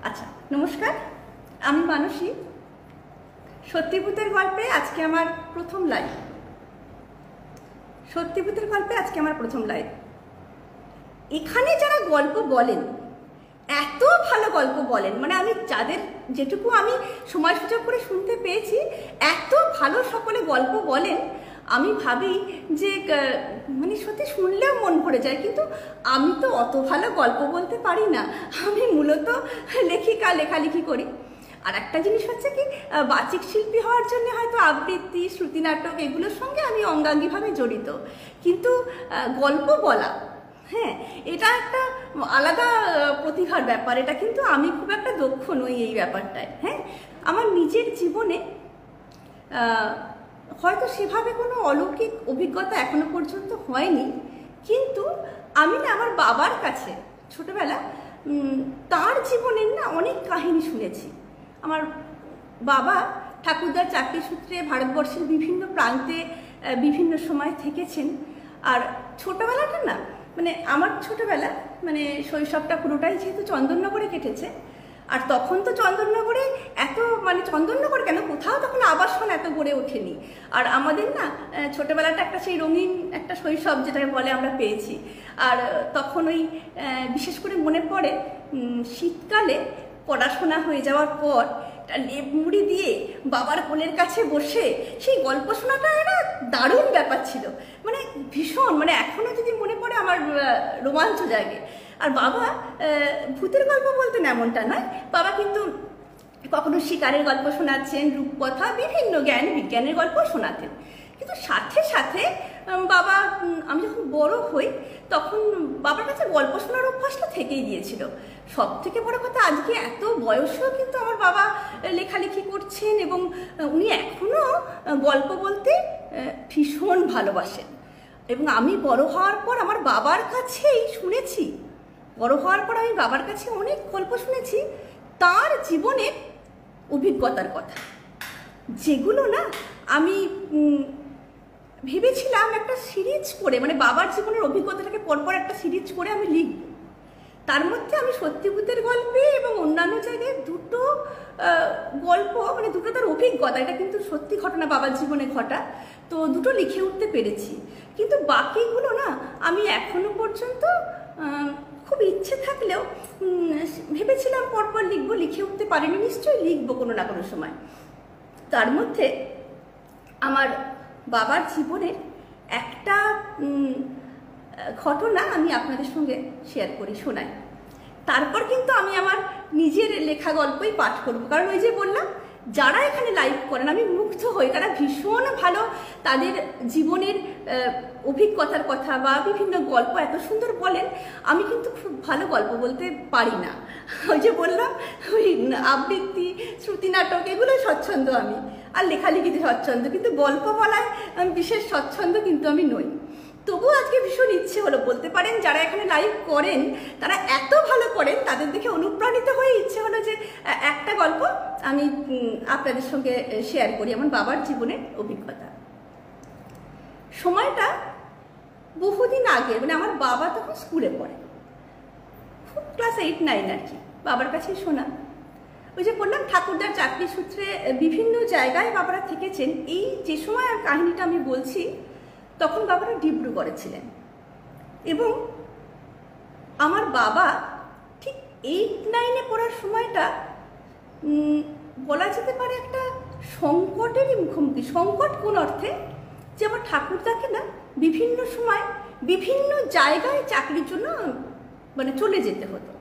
আচ্ছা, নমস্কার। আমি মানসী। সত্যিভূতের গল্পে আজকে আমার প্রথম লাইভ। সত্যিভূতের গল্পে আজকে আমার প্রথম লাইভ। এখানে যারা গল্প বলেন, এত ভালো গল্প বলেন, মানে আমি যাদের যেটুকু আমি সময় সুযোগ করে শুনতে পেয়েছি, এত ভালো সকলে গল্প বলেন, আমি ভাবি যে মানে সত্যি শুনলেও মন ভরে যায়। কিন্তু আমি তো অত ভালো গল্প বলতে পারি না। আমি মূলত লেখিকা, লেখালেখি করি। আর একটা জিনিস হচ্ছে কি, বাচিক শিল্পী হওয়ার জন্য হয়তো আবৃত্তি, শ্রুতি নাটক এগুলোর সঙ্গে আমি অঙ্গাঙ্গিভাবে জড়িত। কিন্তু গল্প বলা, হ্যাঁ, এটা একটা আলাদা প্রতিভার ব্যাপার। এটা কিন্তু আমি খুব একটা দক্ষ নই এই ব্যাপারটায়। হ্যাঁ, আমার নিজের জীবনে হয়তো সেভাবে কোনো অলৌকিক অভিজ্ঞতা এখনো পর্যন্ত হয়নি। কিন্তু আমি না আমার বাবার কাছে ছোটবেলা তার জীবনের না অনেক কাহিনী শুনেছি। আমার বাবা ঠাকুরদার চাকরি সূত্রে ভারতবর্ষের বিভিন্ন প্রান্তে বিভিন্ন সময় থেকেছেন। আর ছোটবেলাটা না, মানে আমার ছোটবেলা, মানে শৈশবটা পুরোটাই যেহেতু চন্দননগরে কেটেছে। আর তখন তো চন্দননগরে এত, মানে চন্দননগর কেন, কোথাও তখন আবাসন এত গড়ে ওঠেনি। আর আমাদের না ছোটবেলাটা একটা সেই রঙিন একটা শৈশব যেটা বলে আমরা পেয়েছি। আর তখন ওই বিশেষ করে মনে পড়ে শীতকালে পড়াশোনা হয়ে যাওয়ার পর লেপ মুড়ি দিয়ে বাবার কোলের কাছে বসে সেই গল্প শোনাটা একটা দারুণ ব্যাপার ছিল। মানে ভীষণ, মানে এখনো যদি মনে পড়ে আমার রোমাঞ্চ জাগে। আর বাবা ভূতের গল্প বলতেন এমনটা নয়, বাবা কিন্তু কখনো শিকারের গল্প শোনাচ্ছেন, রূপকথা, বিভিন্ন জ্ঞান বিজ্ঞানের গল্প শোনাতেন। কিন্তু সাথে সাথে বাবা, আমি যখন বড় হই তখন বাবার কাছে গল্প শোনার অভ্যাসটা থেকেই গিয়েছিল। সব থেকে বড় কথা, আজকে এত বয়সেও কিন্তু আমার বাবা লেখালেখি করছেন এবং উনি এখনো গল্প বলতে ভীষণ ভালোবাসেন। এবং আমি বড় হওয়ার পর আমার বাবার কাছেই শুনেছি, বড় হওয়ার পর আমি বাবার কাছে অনেক গল্প শুনেছি তার জীবনের অভিজ্ঞতার কথা, যেগুলো না আমি ভেবেছিলাম একটা সিরিজ করে, মানে বাবার জীবনের অভিজ্ঞতাটাকে পরপর একটা সিরিজ করে আমি লিখব। তার মধ্যে আমি সত্যিভূতের গল্পে এবং অন্যান্য জায়গায় দুটো গল্প, মানে দুটো তার অভিজ্ঞতা, এটা কিন্তু সত্যি ঘটনা বাবার জীবনে ঘটা, তো দুটো লিখে উঠতে পেরেছি। কিন্তু বাকিগুলো না আমি এখনো পর্যন্ত খুব ইচ্ছে থাকলেও ভেবেছিলাম পরপর লিখবো, লিখে উঠতে পারিনি। নিশ্চয়ই লিখবো কোনো না কোনো সময়। তার মধ্যে আমার বাবার জীবনের একটা ঘটনা আমি আপনাদের সঙ্গে শেয়ার করি, শোনাই। তারপর কিন্তু আমি আমার নিজের লেখা গল্পই পাঠ করব। কারণ ওই যে বললাম, যারা এখানে লাইভ করেন আমি মুগ্ধ হই, তারা ভীষণ ভালো তাদের জীবনের অভিজ্ঞতার কথা বা বিভিন্ন গল্প এত সুন্দর বলেন। আমি কিন্তু খুব ভালো গল্প বলতে পারি না। ওই যে বললাম, ওই আবৃত্তি, শ্রুতি নাটক এগুলো স্বচ্ছন্দ আমি, আর লেখালেখিতে স্বচ্ছন্দ, কিন্তু গল্প বলায় বিশেষ স্বচ্ছন্দ কিন্তু আমি নই। তবুও আজকে ভীষণ ইচ্ছে হলো, বলতে পারেন যারা এখানে লাইভ করেন তারা এত ভালো করেন, তাদের দেখে অনুপ্রাণিত হয়ে ইচ্ছে হলো যে একটা গল্প আমি আপনাদের সঙ্গে শেয়ার করি, আমার বাবার জীবনের অভিজ্ঞতা। সময়টা বহুদিন আগে, মানে আমার বাবা তখন স্কুলে পড়ে, খুব ক্লাস 8-9 আর কি, বাবার কাছে শোনা। ওই যে বললাম ঠাকুরদার চাকরি সূত্রে বিভিন্ন জায়গায় বাবারা থেকেছেন। এই যে সময় আর কাহিনীটা আমি বলছি, তখন বাবারা ডিব্রুগড়ে ছিলেন। এবং আমার বাবা ঠিক 8-9-এ পড়ার সময়টা বলা যেতে পারে একটা সংকটেরই মুখোমুখি। সংকট কোন অর্থে, যে আমার ঠাকুরদাকে না বিভিন্ন সময় বিভিন্ন জায়গায় চাকরির জন্য মানে চলে যেতে হতো।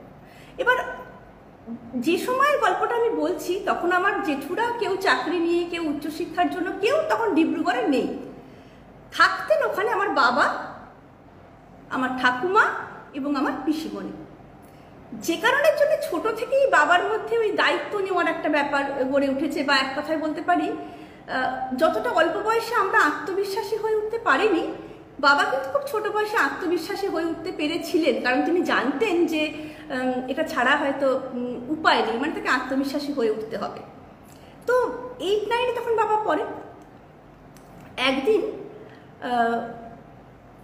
এবার যে সময়ের গল্পটা আমি বলছি, তখন আমার জেঠুরা কেউ চাকরি নিয়ে, কেউ উচ্চশিক্ষার জন্য, কেউ তখন ডিব্রুগড়ে নেই। থাকতেন ওখানে আমার বাবা, আমার ঠাকুমা এবং আমার পিসিমণি। যে কারণের জন্য ছোট থেকেই বাবার মধ্যে ওই দায়িত্ব নেওয়ার একটা ব্যাপার গড়ে উঠেছে। বা এক কথায় বলতে পারি, যতটা অল্প বয়সে আমরা আত্মবিশ্বাসী হয়ে উঠতে পারিনি, বাবা কিন্তু খুব ছোট বয়সে আত্মবিশ্বাসী হয়ে উঠতে পেরেছিলেন। কারণ তিনি জানতেন যে এটা ছাড়া হয়তো উপায় নেই, মানে তাকে আত্মবিশ্বাসী হয়ে উঠতে হবে। তো 8-9-এ তখন বাবা পড়ে। একদিন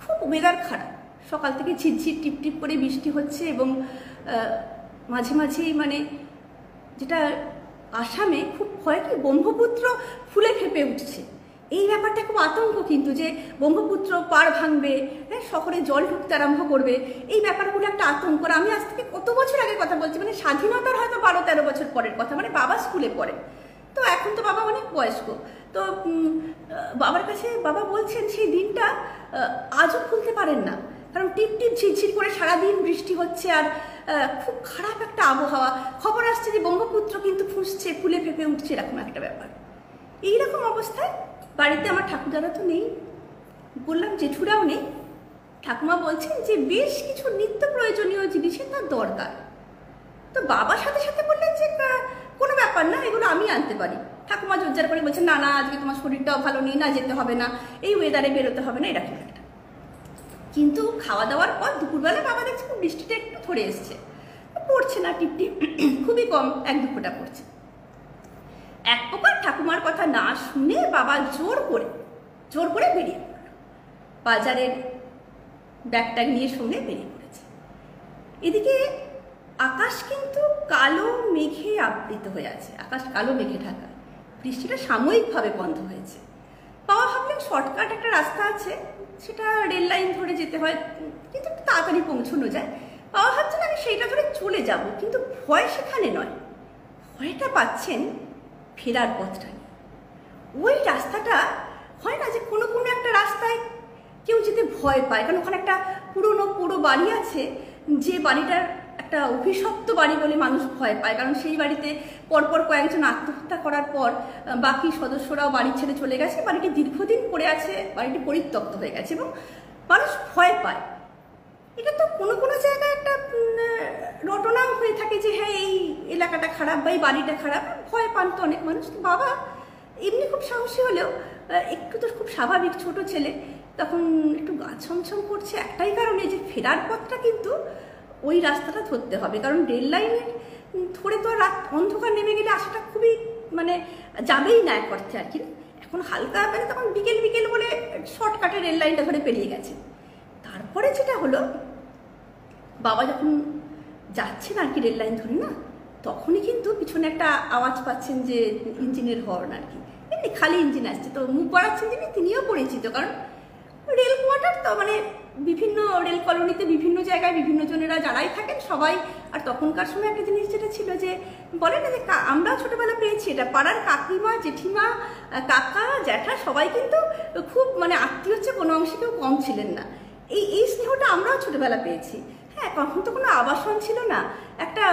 খুব ওয়েদার খারাপ, সকাল থেকে ঝিরঝির টিপটিপ করে বৃষ্টি হচ্ছে এবং মাঝে মাঝেই মানে যেটা আসামে খুব ভয় কি ব্রহ্মপুত্র ফুলে ফেঁপে উঠছে, এই ব্যাপারটা খুব আতঙ্ক, কিন্তু যে ব্রহ্মপুত্র পাড় ভাঙবে, হ্যাঁ শহরে জল ঢুকতে আরম্ভ করবে, এই ব্যাপারগুলো একটা আতঙ্ক। আমি আজ থেকে কত বছর আগের কথা বলছি, মানে স্বাধীনতার হয়তো 12-13 বছর পরের কথা, মানে বাবা স্কুলে পড়ে, তো এখন তো বাবা অনেক বয়স্ক। তো বাবার কাছে বাবা বলছেন সেই দিনটা আজও ভুলতে পারেন না, কারণ টিপ টিপ ঝিরঝির করে সারাদিন বৃষ্টি হচ্ছে আর খুব খারাপ একটা আবহাওয়া। খবর আসছে যে ব্রহ্মপুত্র কিন্তু ফুঁসছে, ফুলে ফেঁপে উঠছে, এরকম একটা ব্যাপার। এইরকম অবস্থায় বাড়িতে আমার ঠাকুরদারা তো নেই, বললাম জেঠুরাও নেই। ঠাকুমা বলছেন যে বেশ কিছু নিত্য প্রয়োজনীয় জিনিসের তার দরকার। তো বাবার সাথে সাথে বললেন যে কোনো ব্যাপার না, এগুলো আমি আনতে পারি। ঠাকুমা জোরজার করে বলছেন না না, আজকে তোমার শরীরটাও ভালো নেই, না যেতে হবে না, এই ওয়েদারে বেরোতে হবে না, এরকম একটা। কিন্তু খাওয়া দাওয়ার পর দুপুরবেলা বাবা দেখছে বৃষ্টিটা একটু ধরে এসছে, পড়ছে না টিপটিপ, খুবই কম, 1-2 ফোঁটা পড়ছে। এক প্রকার ঠাকুমার কথা না শুনে বাবা জোর করে বেরিয়ে পড়ল, বাজারের ব্যাগটা নিয়ে সঙ্গে বেরিয়ে পড়েছে। এদিকে আকাশ কিন্তু কালো মেঘে আবৃত হয়ে আছে, আকাশ কালো মেঘে ঢাকা, বৃষ্টিটা সাময়িকভাবে বন্ধ হয়েছে। বাবা ভাবলেন শর্টকাট একটা রাস্তা আছে, সেটা রেল লাইন ধরে যেতে হয়, কিন্তু একটু তাড়াতাড়ি পৌঁছানো যায়। বাবা ভাবছেন আমি সেইটা ধরে চলে যাব, কিন্তু ভয় সেখানে নয়, ভয়টা পাচ্ছেন ফেরার পথটা নিয়ে। ওই রাস্তাটা হয় না যে কোনো একটা রাস্তায় কেউ যেতে ভয় পায়, কারণ ওখানে একটা পুরো বাড়ি আছে, যে বাড়িটার একটা অভিশপ্ত বাড়ি বলে মানুষ ভয় পায়, কারণ সেই বাড়িতে পরপর কয়েকজন আত্মহত্যা করার পর বাকি সদস্যরাও বাড়ি ছেড়ে চলে গেছে, বাড়িটি দীর্ঘদিন পড়ে আছে, বাড়িটি পরিত্যক্ত হয়ে গেছে এবং মানুষ ভয় পায়। এটা তো কোনো জায়গায় একটা রটনাও হয়ে থাকে যে হ্যাঁ এই এলাকাটা খারাপ বা এই বাড়িটা খারাপ, ভয় পান তো অনেক মানুষ। তো বাবা এমনি খুব সাহসী হলেও একটু তো খুব স্বাভাবিক, ছোট ছেলে, তখন একটু গা ছমছম করছে একটাই কারণে যে ফেরার পথটা কিন্তু ওই রাস্তাটা ধরতে হবে, কারণ রেল লাইনের ধরে তো রাত অন্ধকার নেমে গেলে আসাটা খুবই মানে যাবেই না এক অর্থে আর কি। এখন হালকা মানে তখন বিকেল বলে শর্টকাটে রেল লাইনটা ধরে পেরিয়ে গেছে। তারপরে যেটা হলো, বাবা যখন যাচ্ছেন আর কি রেল লাইন ধরে না, তখনই কিন্তু পিছনে একটা আওয়াজ পাচ্ছেন যে ইঞ্জিনের হর্ন আর কি, এমনি খালি ইঞ্জিন আসছে। তো মুখ বাড়াচ্ছেন যিনি, তিনিও পরিচিত, কারণ রেল কোয়ার্টার তো, মানে বিভিন্ন রেল কলোনিতে বিভিন্ন জায়গায় বিভিন্ন জনেরা যারাই থাকেন সবাই। আর তখনকার সময় একটা জিনিস যেটা ছিল যে বলে না যে আমরা ছোটবেলা পেয়েছি, এটা পাড়ার কাকিমা, জেঠিমা, কাকা, জ্যাঠা সবাই কিন্তু খুব মানে আত্মীয় হচ্ছে, কোনো অংশে কেউ কম ছিলেন না। এই স্নেহটা আমরাও ছোটবেলা পেয়েছি। হ্যাঁ, তখন তো কোনো আবাসন ছিল না, একটা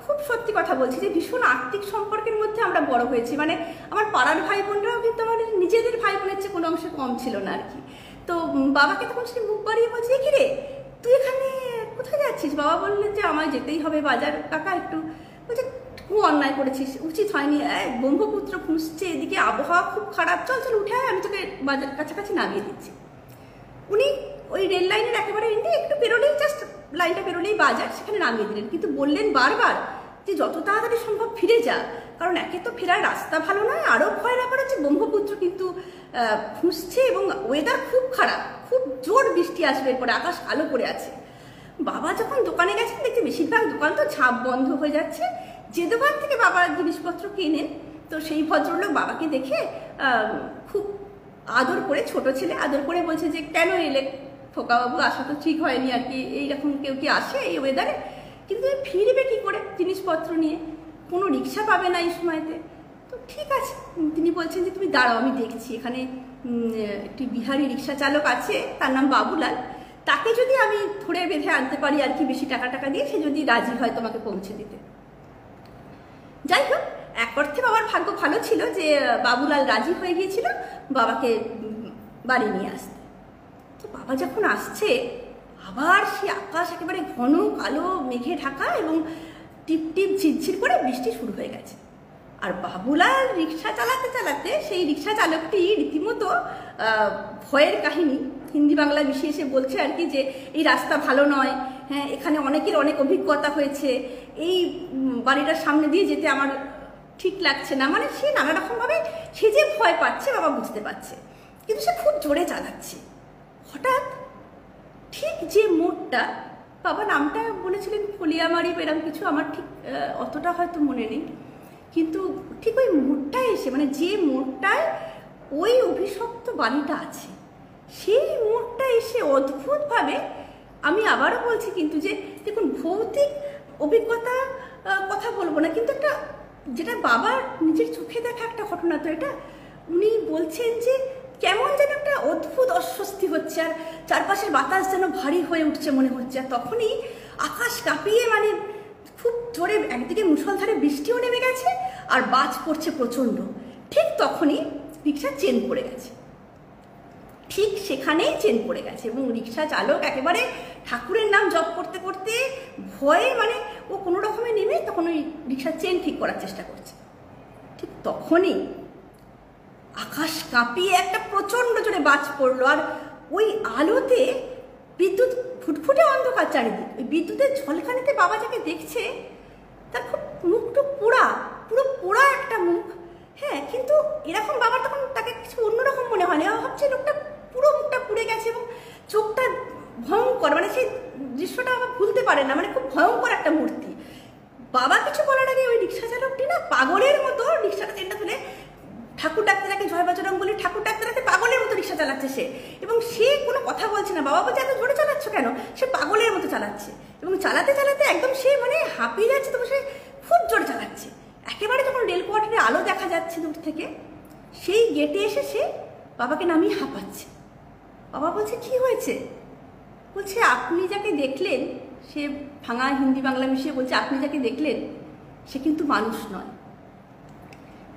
খুব সত্যি কথা বলছি যে ভীষণ আত্মিক সম্পর্কের মধ্যে আমরা বড় হয়েছি। মানে আমার পাড়ার ভাই বোনরাও কিন্তু আমাদের নিজেদের ভাই বোনের চেয়ে কোনো অংশে কম ছিল না আর কি। তো বাবাকে তখন সে মুখ বাড়িয়ে বলছে কি রে তুই এখানে কোথায় যাচ্ছিস? বাবা বললেন যে আমায় যেতেই হবে বাজার কাকা, একটু বলছে খুব অন্যায় করেছিস, উচিত হয়নি, ব্রহ্মপুত্র ফুঁসছে, এদিকে আবহাওয়া খুব খারাপ, চল উঠে আয়, আমি তোকে বাজার কাছাকাছি নামিয়ে দিচ্ছি। উনি ওই রেল লাইনের একেবারে এন্ডে একটু বেরোলেই, জাস্ট লাইনটা বেরোলেই বাজার, সেখানে নামিয়ে দিলেন। কিন্তু বললেন বারবার যে যত তাড়াতাড়ি সম্ভব ফিরে যা, কারণ একে তো ফেরার রাস্তা ভালো নয়, আরও ভয় ব্যাপার হচ্ছে ব্রহ্মপুত্র কিন্তু ফুঁসছে এবং ওয়েদার খুব খারাপ, খুব জোর বৃষ্টি আসবে, এরপরে আকাশ কালো করে আছে। বাবা যখন দোকানে গেছেন দেখতে বেশিরভাগ দোকান তো ঝাঁপ বন্ধ হয়ে যাচ্ছে। যে দোকান থেকে বাবার জিনিসপত্র কেনেন, তো সেই ভদ্রলোক বাবাকে দেখে খুব আদর করে, ছোট ছেলে আদর করে বলছে যে কেন এলে খোকাবাবু, আসা তো ঠিক হয়নি আর কি, এইরকম কেউ কি আসে এই ওয়েদারে? কিন্তু ফিরবে কি করে জিনিসপত্র নিয়ে, কোনো রিক্সা পাবে না এই সময়তে। তো ঠিক আছে, তিনি বলছেন যে তুমি দাঁড়াও, আমি দেখছি, এখানে একটি বিহারি রিক্সা চালক আছে, তার নাম বাবুলাল, তাকে যদি আমি ধরে বেঁধে আনতে পারি আর কি বেশি টাকা দিয়ে, সে যদি রাজি হয় তোমাকে পৌঁছে দিতে। যাই হোক, এক অর্থে বাবার ভাগ্য ভালো ছিল যে বাবুলাল রাজি হয়ে গিয়েছিল বাবাকে বাড়ি নিয়ে আসতে। তো বাবা যখন আসছে, আবার সে আকাশ একেবারে ঘন কালো মেঘে ঢাকা এবং টিপ টিপ ঝিরঝির করে বৃষ্টি শুরু হয়ে গেছে। আর বাবুলাল রিক্সা চালাতে সেই রিক্সা চালকটি রীতিমতো ভয়ের কাহিনী হিন্দি বাংলা মিশিয়ে এসে বলছে আর কি যে এই রাস্তা ভালো নয়, হ্যাঁ এখানে অনেকের অনেক অভিজ্ঞতা হয়েছে, এই বাড়িটার সামনে দিয়ে যেতে আমার ঠিক লাগছে না। মানে সে নানা রকমভাবে সে যে ভয় পাচ্ছে বাবা বুঝতে পারছে, কিন্তু সে খুব জোরে চালাচ্ছে। হঠাৎ ঠিক যে মোড়টা বাবা নামটা বলেছিলেন কলিয়ামারি, এরকম কিছু, আমার ঠিক অতটা হয়তো মনে নেই। কিন্তু ঠিক ওই মোড়টায় এসে, মানে যে মোড়টায় ওই অভিশপ্ত বাড়িটা আছে, সেই মোড়টা এসে অদ্ভুতভাবে, আমি আবারও বলছি কিন্তু যে দেখুন, ভৌতিক অভিজ্ঞতা কথা বলবো না, কিন্তু একটা যেটা বাবার নিজের চোখে দেখা একটা ঘটনা, তো এটা উনি বলছেন যে কেমন যেন একটা অদ্ভুত অস্বস্তি হচ্ছে, আর চারপাশের বাতাস যেন ভারী হয়ে উঠছে মনে হচ্ছে। আর তখনই আকাশ কাঁপিয়ে, মানে খুব জোরে একদিকে মুষলধারে বৃষ্টিও নেমে গেছে আর বাজ পড়ছে প্রচণ্ড। ঠিক তখনই রিক্সার চেন পড়ে গেছে, ঠিক সেখানেই চেন পড়ে গেছে, এবং রিক্সা চালক একেবারে ঠাকুরের নাম জপ করতে করতে ভয়ে, মানে ও কোনো রকমে নেমে তখন ওই রিক্সার চেন ঠিক করার চেষ্টা করছে। ঠিক তখনই আকাশ কাঁপিয়ে একটা প্রচণ্ড জোরে বাজ পড়লো, আর ওই আলোতে বিদ্যুৎ, ফুটফুটে অন্ধকার চারিদিক, ওই বিদ্যুতের ঝলকানিতে বাবা যাকে দেখছে তার খুব মুখটা পোড়া, পুরো পোড়া একটা মুখ। হ্যাঁ, কিন্তু এরকম বাবার তখন তাকে কিছু অন্যরকম মনে হয় না, ভাবছে লোকটা পুরো মুখটা পুড়ে গেছে এবং চোখটা ভয়ঙ্কর, মানে সেই দৃশ্যটা আমার ভুলতে পারে না, মানে খুব ভয়ঙ্কর একটা মূর্তি। বাবা কিছু বলার আগে ওই রিক্সা চালকটি না পাগলের মতো রিক্সাটা চেনটা তুলে ঠাকুর ডাকতে ডাকে, জয় বজরং বলে ঠাকুর ডাকতে ডাকতে পাগলের মতো রিক্সা চালাচ্ছে সে, এবং সে কোনো কথা বলছে না। বাবা বলছে এত জোরে চালাচ্ছ কেন? সে পাগলের মতো চালাচ্ছে, এবং চালাতে চালাতে একদম সে মানে হাঁপিয়ে যাচ্ছে, তবু সে খুব জোরে চালাচ্ছে। একেবারে যখন রেল কোয়ার্টারে আলো দেখা যাচ্ছে দূর থেকে, সেই গেটে এসে সে বাবাকে নামিয়ে হাঁপাচ্ছে। বাবা বলছে কি হয়েছে? বলছে আপনি যাকে দেখলেন, সে ভাঙা হিন্দি বাংলা মিশিয়ে বলছে আপনি যাকে দেখলেন সে কিন্তু মানুষ নয়।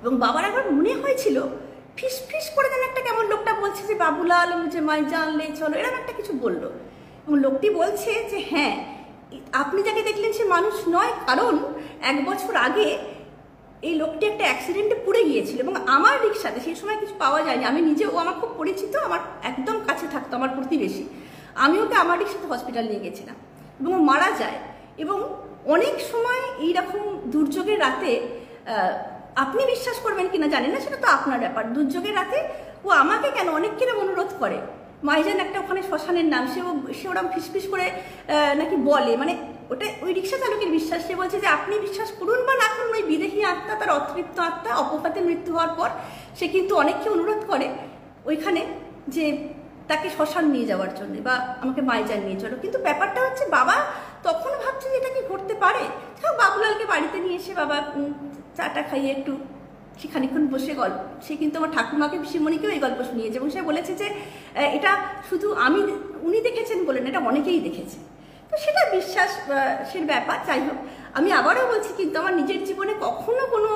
এবং বাবার একবার মনে হয়েছিল ফিস ফিস করে যেন একটা কেমন লোকটা বলছে যে বাবুলাল যে মাই জানলে চলো, এরকম একটা কিছু বললো, এবং লোকটি বলছে যে হ্যাঁ আপনি যাকে দেখলেন সে মানুষ নয়, কারণ 1 বছর আগে এই লোকটি একটা অ্যাক্সিডেন্টে পুড়ে গিয়েছিল, এবং আমার রিক্সাতে সেই সময় কিছু পাওয়া যায়নি। আমি নিজেও, আমার খুব পরিচিত, আমার একদম কাছে থাকতো, আমার প্রতিবেশী, আমি ওকে আমার রিক্সাতে হসপিটাল নিয়ে গেছিলাম, এবং ও মারা যায়। এবং অনেক সময় এইরকম দুর্যোগের রাতে, আপনি বিশ্বাস করবেন কিনা জানেন না, সেটা তো আপনার ব্যাপার, দুর্যোগের রাতে ও আমাকে কেন অনেক কিরম অনুরোধ করে, মাইজান একটা ওখানে শ্মশানের নাম, সে ওরকম ফিসফিস করে নাকি বলে, মানে ওটা ওই রিক্সা চালকের বিশ্বাস। সে বলছে যে আপনি বিশ্বাস করুন বা না করুন, ওই বিদেহী আত্মা, তার অতৃপ্ত আত্মা অপঘাতে মৃত্যু হওয়ার পর সে কিন্তু অনেককে অনুরোধ করে ওইখানে যে তাকে শ্মশান নিয়ে যাওয়ার জন্য, বা আমাকে মাইজান নিয়ে চলো। কিন্তু ব্যাপারটা হচ্ছে বাবা তখন ভাবছে যে এটা কি ঘটতে পারে। বাবুলালকে বাড়িতে নিয়ে এসে বাবা চাটা খাইয়ে একটু খানিক্ষণ বসে গল্প, সে কিন্তু আমার ঠাকুমাকে পিসিমণিকেও এই গল্প শুনিয়েছে, এবং সে বলেছে যে এটা শুধু উনি দেখেছেন বলেন, এটা অনেকেই দেখেছে। তো সেটা বিশ্বাসের ব্যাপার। যাই হোক, আমি আবারও বলছি, কিন্তু আমার নিজের জীবনে কখনো কোনো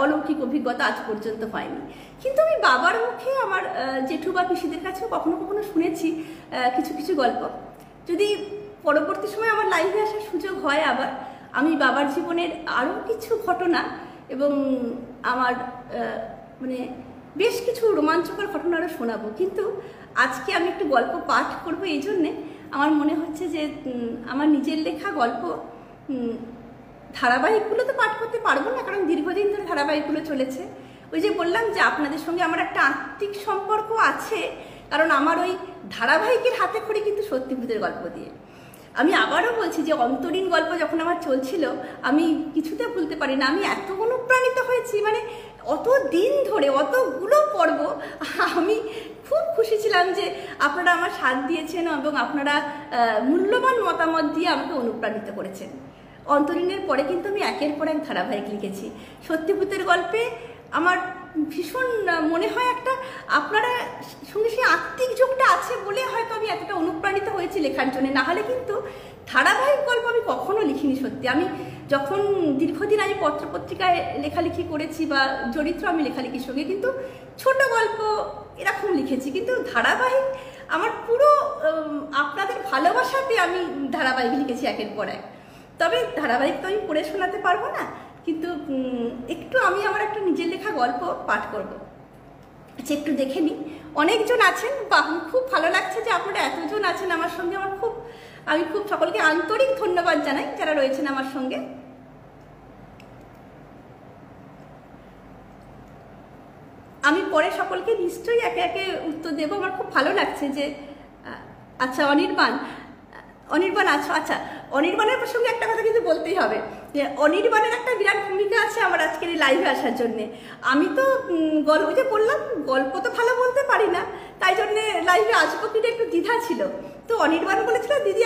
অলৌকিক অভিজ্ঞতা আজ পর্যন্ত হয়নি, কিন্তু আমি বাবার মুখে, আমার জেঠু বা পিসিদের কাছেও কখনো কখনো শুনেছি কিছু কিছু গল্প। যদি পরবর্তী সময় আমার লাইভে আসার সুযোগ হয়, আবার আমি বাবার জীবনের আরও কিছু ঘটনা এবং আমার মানে বেশ কিছু রোমাঞ্চকর ঘটনা আরও শোনাবো। কিন্তু আজকে আমি একটু গল্প পাঠ করবো, এই জন্যে আমার মনে হচ্ছে যে আমার নিজের লেখা গল্প ধারাবাহিকগুলো তো পাঠ করতে পারবো না, কারণ দীর্ঘদিন ধরে ধারাবাহিকগুলো চলেছে। ওই যে বললাম যে আপনাদের সঙ্গে আমার একটা আত্মিক সম্পর্ক আছে, কারণ আমার ওই ধারাবাহিকের হাতে খড়ি কিন্তু সত্যি ভূতের গল্প দিয়ে। আমি আবারও বলছি যে অন্তরীণ গল্প যখন আমার চলছিল, আমি কিছুতে ভুলতে পারি না, আমি এত অনুপ্রাণিত হয়েছি, মানে অত দিন ধরে অতগুলো পর্ব আমি খুব খুশি ছিলাম যে আপনারা আমার সাথ দিয়েছেন এবং আপনারা মূল্যবান মতামত দিয়ে আমাকে অনুপ্রাণিত করেছেন। অন্তরীণের পরে কিন্তু আমি একের পর এক ধারাবাহিক লিখেছি। সত্যি ভূতের গল্পে আমার ভীষণ মনে হয় একটা আপনারা সঙ্গে সেই আত্মিক যোগটা আছে বলে হয়তো আমি এতটা অনুপ্রাণিত হয়েছি লেখার জন্য, না হলে কিন্তু ধারাবাহিক গল্প আমি কখনো লিখিনি। সত্যি আমি যখন দীর্ঘদিন আমি পত্রপত্রিকায় লেখালেখি করেছি বা চরিত্র আমি লেখালেখির সঙ্গে কিন্তু ছোট গল্প এরকম লিখেছি, কিন্তু ধারাবাহিক আমার পুরো আপনাদের ভালোবাসাতে আমি ধারাবাহিক লিখেছি একের পর এক। তবে ধারাবাহিক তো আমি পড়ে শোনাতে পারবো না, কিন্তু একটু আমি আমার একটা নিজের লেখা গল্প পাঠ করব। আচ্ছা, একটু দেখে নিই। অনেকজন আছেন, বা খুব ভালো লাগছে যে আপনারা এতজন আছেন আমার সঙ্গে। আমি খুব সকলকে আন্তরিক ধন্যবাদ জানাই যারা রয়েছেন আমার সঙ্গে। আমি পরে সকলকে নিশ্চয়ই একে একে উত্তর দেবো। আমার খুব ভালো লাগছে যে আচ্ছা অনির্বাণ, অনির্বাণ আছো? আচ্ছা, অনির্বাণের প্রসঙ্গে একটা কথা কিন্তু বলতেই হবে যে অনির্বাণের একটা বিরাট ভূমিকা আছে আমার আজকের এই লাইভে আসার জন্যে। আমি তো গল্প যে বললাম, গল্প তো ভালো বলতে পারি না, তাই জন্যে লাইভে আসবো কিনা একটু দ্বিধা ছিল। তো অনির্বাণ বলেছিল, দিদি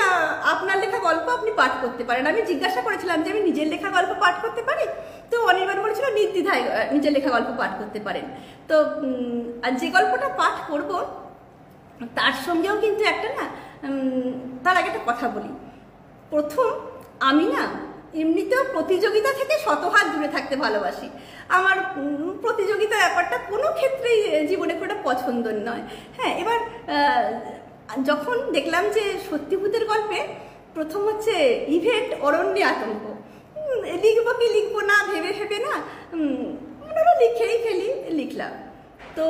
আপনার লেখা গল্প আপনি পাঠ করতে পারেন। আমি জিজ্ঞাসা করেছিলাম যে আমি নিজের লেখা গল্প পাঠ করতে পারি? তো অনির্বাণ বলেছিল নির্দ্বিধায় নিজের লেখা গল্প পাঠ করতে পারেন। তো আর যে গল্পটা পাঠ করব তার সঙ্গেও কিন্তু একটা না, তার আগে একটা কথা বলি। প্রথম, আমি না এমনিতেও প্রতিযোগিতা থেকে শতহাত দূরে থাকতে ভালোবাসি। আমার প্রতিযোগিতা ব্যাপারটা কোনো ক্ষেত্রেই জীবনে কোনো পছন্দ নয়। হ্যাঁ, এবার যখন দেখলাম যে সত্যিভূতের গল্পে প্রথম হচ্ছে ইভেন্ট অরণ্যে আতঙ্ক, লিখবো কি লিখবো না ভেবে ভেবে না লিখেই ফেলি, লিখলাম। তো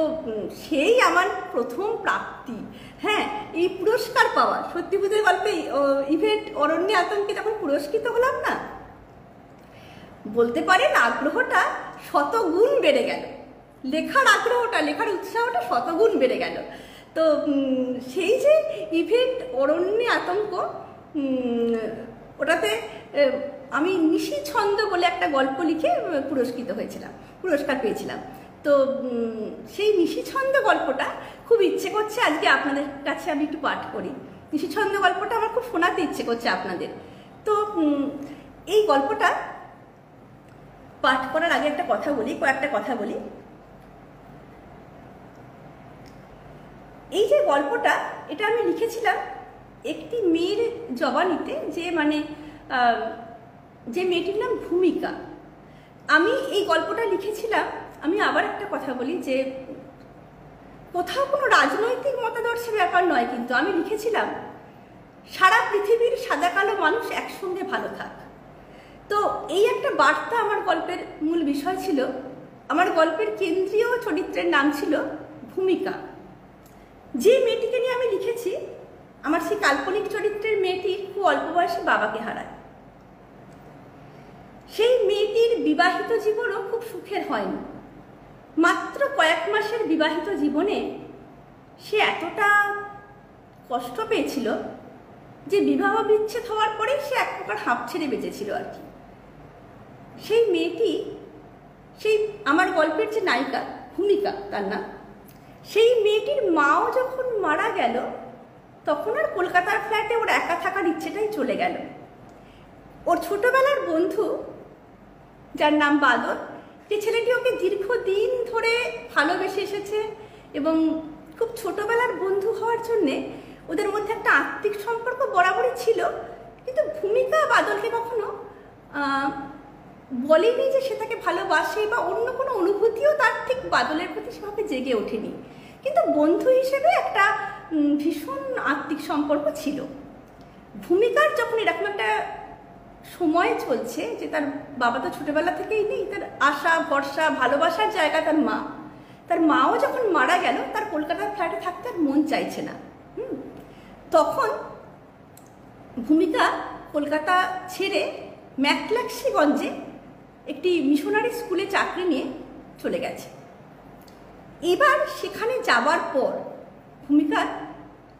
সেই আমার প্রথম প্রাপ্তি। হ্যাঁ, এই পুরস্কার পাওয়া, সত্যিভূতের গল্পে ইভেন্ট অরণ্যে আতঙ্কে যখন পুরস্কৃত হলাম না, বলতে পারেন আগ্রহটা শতগুণ বেড়ে গেল। লেখার আগ্রহটা, লেখার উৎসাহটা শতগুণ বেড়ে গেল। তো সেই যে ইভেন্ট অরণ্যে আতঙ্ক, ওটাতে আমি নিশি ছন্দ বলে একটা গল্প লিখে পুরস্কৃত হয়েছিলাম, পুরস্কার পেয়েছিলাম। তো সেই নিশি ছন্দ গল্পটা খুব ইচ্ছে করছে আজকে আপনাদের কাছে আমি একটু পাঠ করি। নিশি ছন্দ গল্পটা আমার খুব শোনাতে ইচ্ছে করছে আপনাদের। তো এই গল্পটা পাঠ করার আগে একটা কথা বলি, কয়েকটা কথা বলি। এই যে গল্পটা, এটা আমি লিখেছিলাম একটি মেয়ের জবানিতে, যে মেয়েটির নাম ভূমিকা। আমি এই গল্পটা লিখেছিলাম, আমি আবার একটা কথা বলি যে কোথাও কোনো রাজনৈতিক মতাদর্শের ব্যাপার নয়, কিন্তু আমি লিখেছিলাম সারা পৃথিবীর সাদা কালো মানুষ একসঙ্গে ভালো থাক। তো এই একটা বার্তা আমার গল্পের মূল বিষয় ছিল। আমার গল্পের কেন্দ্রীয় চরিত্রের নাম ছিল ভূমিকা। যে মেয়েটিকে নিয়ে আমি লিখেছি, আমার সেই কাল্পনিক চরিত্রের মেয়েটি খুব অল্প বয়সে বাবাকে হারায়। সেই মেয়েটির বিবাহিত জীবনও খুব সুখের হয়নি। মাত্র কয়েক মাসের বিবাহিত জীবনে সে এতটা কষ্ট পেয়েছিল যে বিবাহ বিচ্ছেদ হওয়ার পরে সে এক প্রকার হাঁপ ছেড়ে বেঁচেছিল আর কি। সেই মেয়েটি, সেই আমার গল্পের যে নায়িকা ভূমিকা তার নাম, সেই মেয়েটির মাও যখন মারা গেল, তখন আর কলকাতার ফ্ল্যাটে ওর একা থাকার ইচ্ছেটাই চলে গেল। ওর ছোটবেলার বন্ধু, যার নাম বাদল, যে ছেলেটি ওকে দীর্ঘদিন ধরে ভালোবেসে এসেছে এবং খুব ছোটবেলার বন্ধু হওয়ার জন্যে ওদের মধ্যে একটা আত্মিক সম্পর্ক বরাবরই ছিল, কিন্তু ভূমিকা বাদলকে কখনো বলেনি যে সে তাকে ভালোবাসে, বা অন্য কোনো অনুভূতিও তার ঠিক বাদলের প্রতি সেভাবে জেগে ওঠেনি। কিন্তু বন্ধু হিসেবে একটা ভীষণ আত্মিক সম্পর্ক ছিল। ভূমিকার যখন এরকম একটা সময় চলছে যে তার বাবা তো ছোটবেলা থেকেই নেই, তার আশা ভরসা ভালোবাসার জায়গা তার মাও যখন মারা গেল, তার কলকাতার ফ্ল্যাটে থাকতে আর মন চাইছে না। তখন ভূমিকা কলকাতা ছেড়ে ম্যাকলাক্সিগঞ্জে একটি মিশনারি স্কুলে চাকরি নিয়ে চলে গেছে। এবার সেখানে যাবার পর ভূমিকার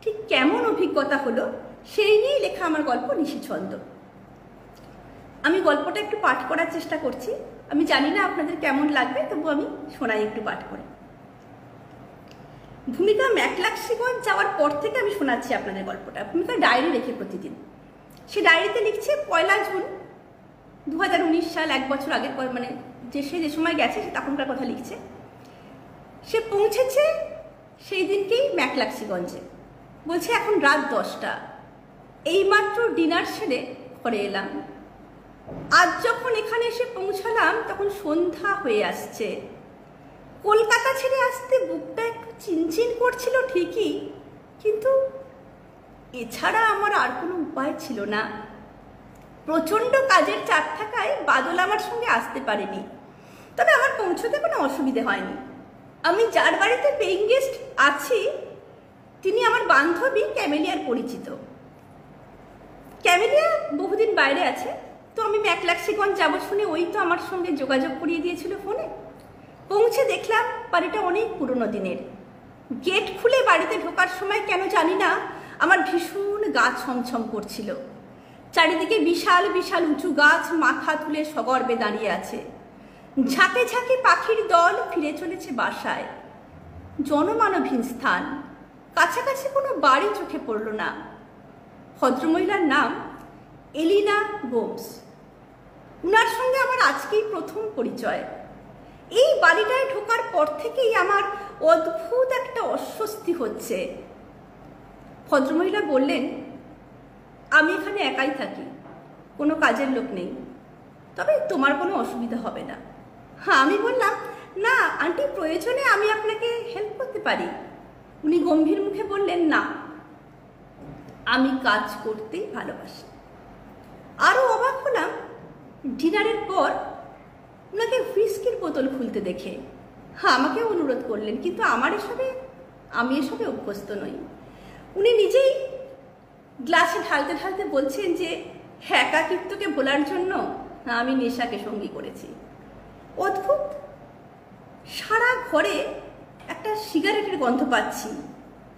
ঠিক কেমন অভিজ্ঞতা হলো সেই নিয়েই লেখা আমার গল্প নিশি ছন্দ। আমি গল্পটা একটু পাঠ করার চেষ্টা করছি, আমি জানি না আপনাদের কেমন লাগবে, তবু আমি শোনাই একটু পাঠ করে। ভূমিকা ম্যাকলাক্সিগঞ্জ যাওয়ার পর থেকে আমি শোনাচ্ছি আপনাদের গল্পটা। ভূমিকা ডায়েরি রেখে প্রতিদিন, সে ডায়েরিতে লিখছে 1 জুন 2019 সাল, 1 বছর আগের, মানে সে যে সময় গেছে সে তখনকার কথা লিখছে। সে পৌঁছেছে সেই দিনকেই ম্যাকলাক্সিগঞ্জে। বলছে এখন রাত 10টা, এইমাত্র ডিনার সেরে ঘরে এলাম। আজ যখন এখানে এসে পৌঁছালাম তখন সন্ধ্যা হয়ে আসছে। কলকাতা ছেড়ে আসতে বুকটা একটু চিনচিন করছিল ঠিকই, কিন্তু এছাড়া আমার আর কোনো উপায় ছিল না। প্রচণ্ড কাজের চাপ থাকায় বাদল আমার সঙ্গে আসতে পারেনি, তবে আমার পৌঁছতে কোনো অসুবিধে হয়নি। আমি যার বাড়িতে পেইং গেস্ট আছি তিনি আমার বান্ধবী ক্যামেলিয়ার পরিচিত। ক্যামেলিয়া বহুদিন বাইরে আছে, তো আমি ম্যাকলাক্সিগঞ্জ যাবো শুনে ওই তো আমার সঙ্গে যোগাযোগ করিয়ে দিয়েছিল ফোনে। পৌঁছে দেখলাম বাড়িটা অনেক পুরনো দিনের। গেট খুলে বাড়িতে ঢোকার সময় কেন জানি না আমার ভীষণ নতুন গাছ ছমছম করছিল। চারিদিকে বিশাল বিশাল উঁচু গাছ মাথা তুলে সগর্বে দাঁড়িয়ে আছে। ঝাঁকে ঝাঁকে পাখির দল ফিরে চলেছে বাসায়। জনমানবহীন স্থান, কাছাকাছি কোনো বাড়ি চোখে পড়ল না। ভদ্রমহিলার নাম এলিনা গোমস। উনার সঙ্গে আমার আজকেই প্রথম পরিচয়। এই বাড়িটায় ঢোকার পর থেকেই আমার অদ্ভুত একটা অস্বস্তি হচ্ছে। ভদ্রমহিলা বললেন, আমি এখানে একাই থাকি, কোনো কাজের লোক নেই, তবে তোমার কোনো অসুবিধা হবে না। হ্যাঁ, আমি বললাম, না আন্টি, প্রয়োজনে আমি আপনাকে হেল্প করতে পারি। উনি গম্ভীর মুখে বললেন, না, আমি কাজ করতেই ভালোবাসি। আরও অবাক হলাম ডিনারের পর ওনাকে হুইস্কির বোতল খুলতে দেখে। হ্যাঁ, আমাকে অনুরোধ করলেন, কিন্তু আমি এসবে অভ্যস্ত নই। উনি নিজেই গ্লাসে ঢালতে ঢালতে বলছেন যে একাকিত্বকে ভোলার জন্য আমি নেশাকে সঙ্গী করেছি। অদ্ভুত, সারা ঘরে একটা সিগারেটের গন্ধ পাচ্ছি,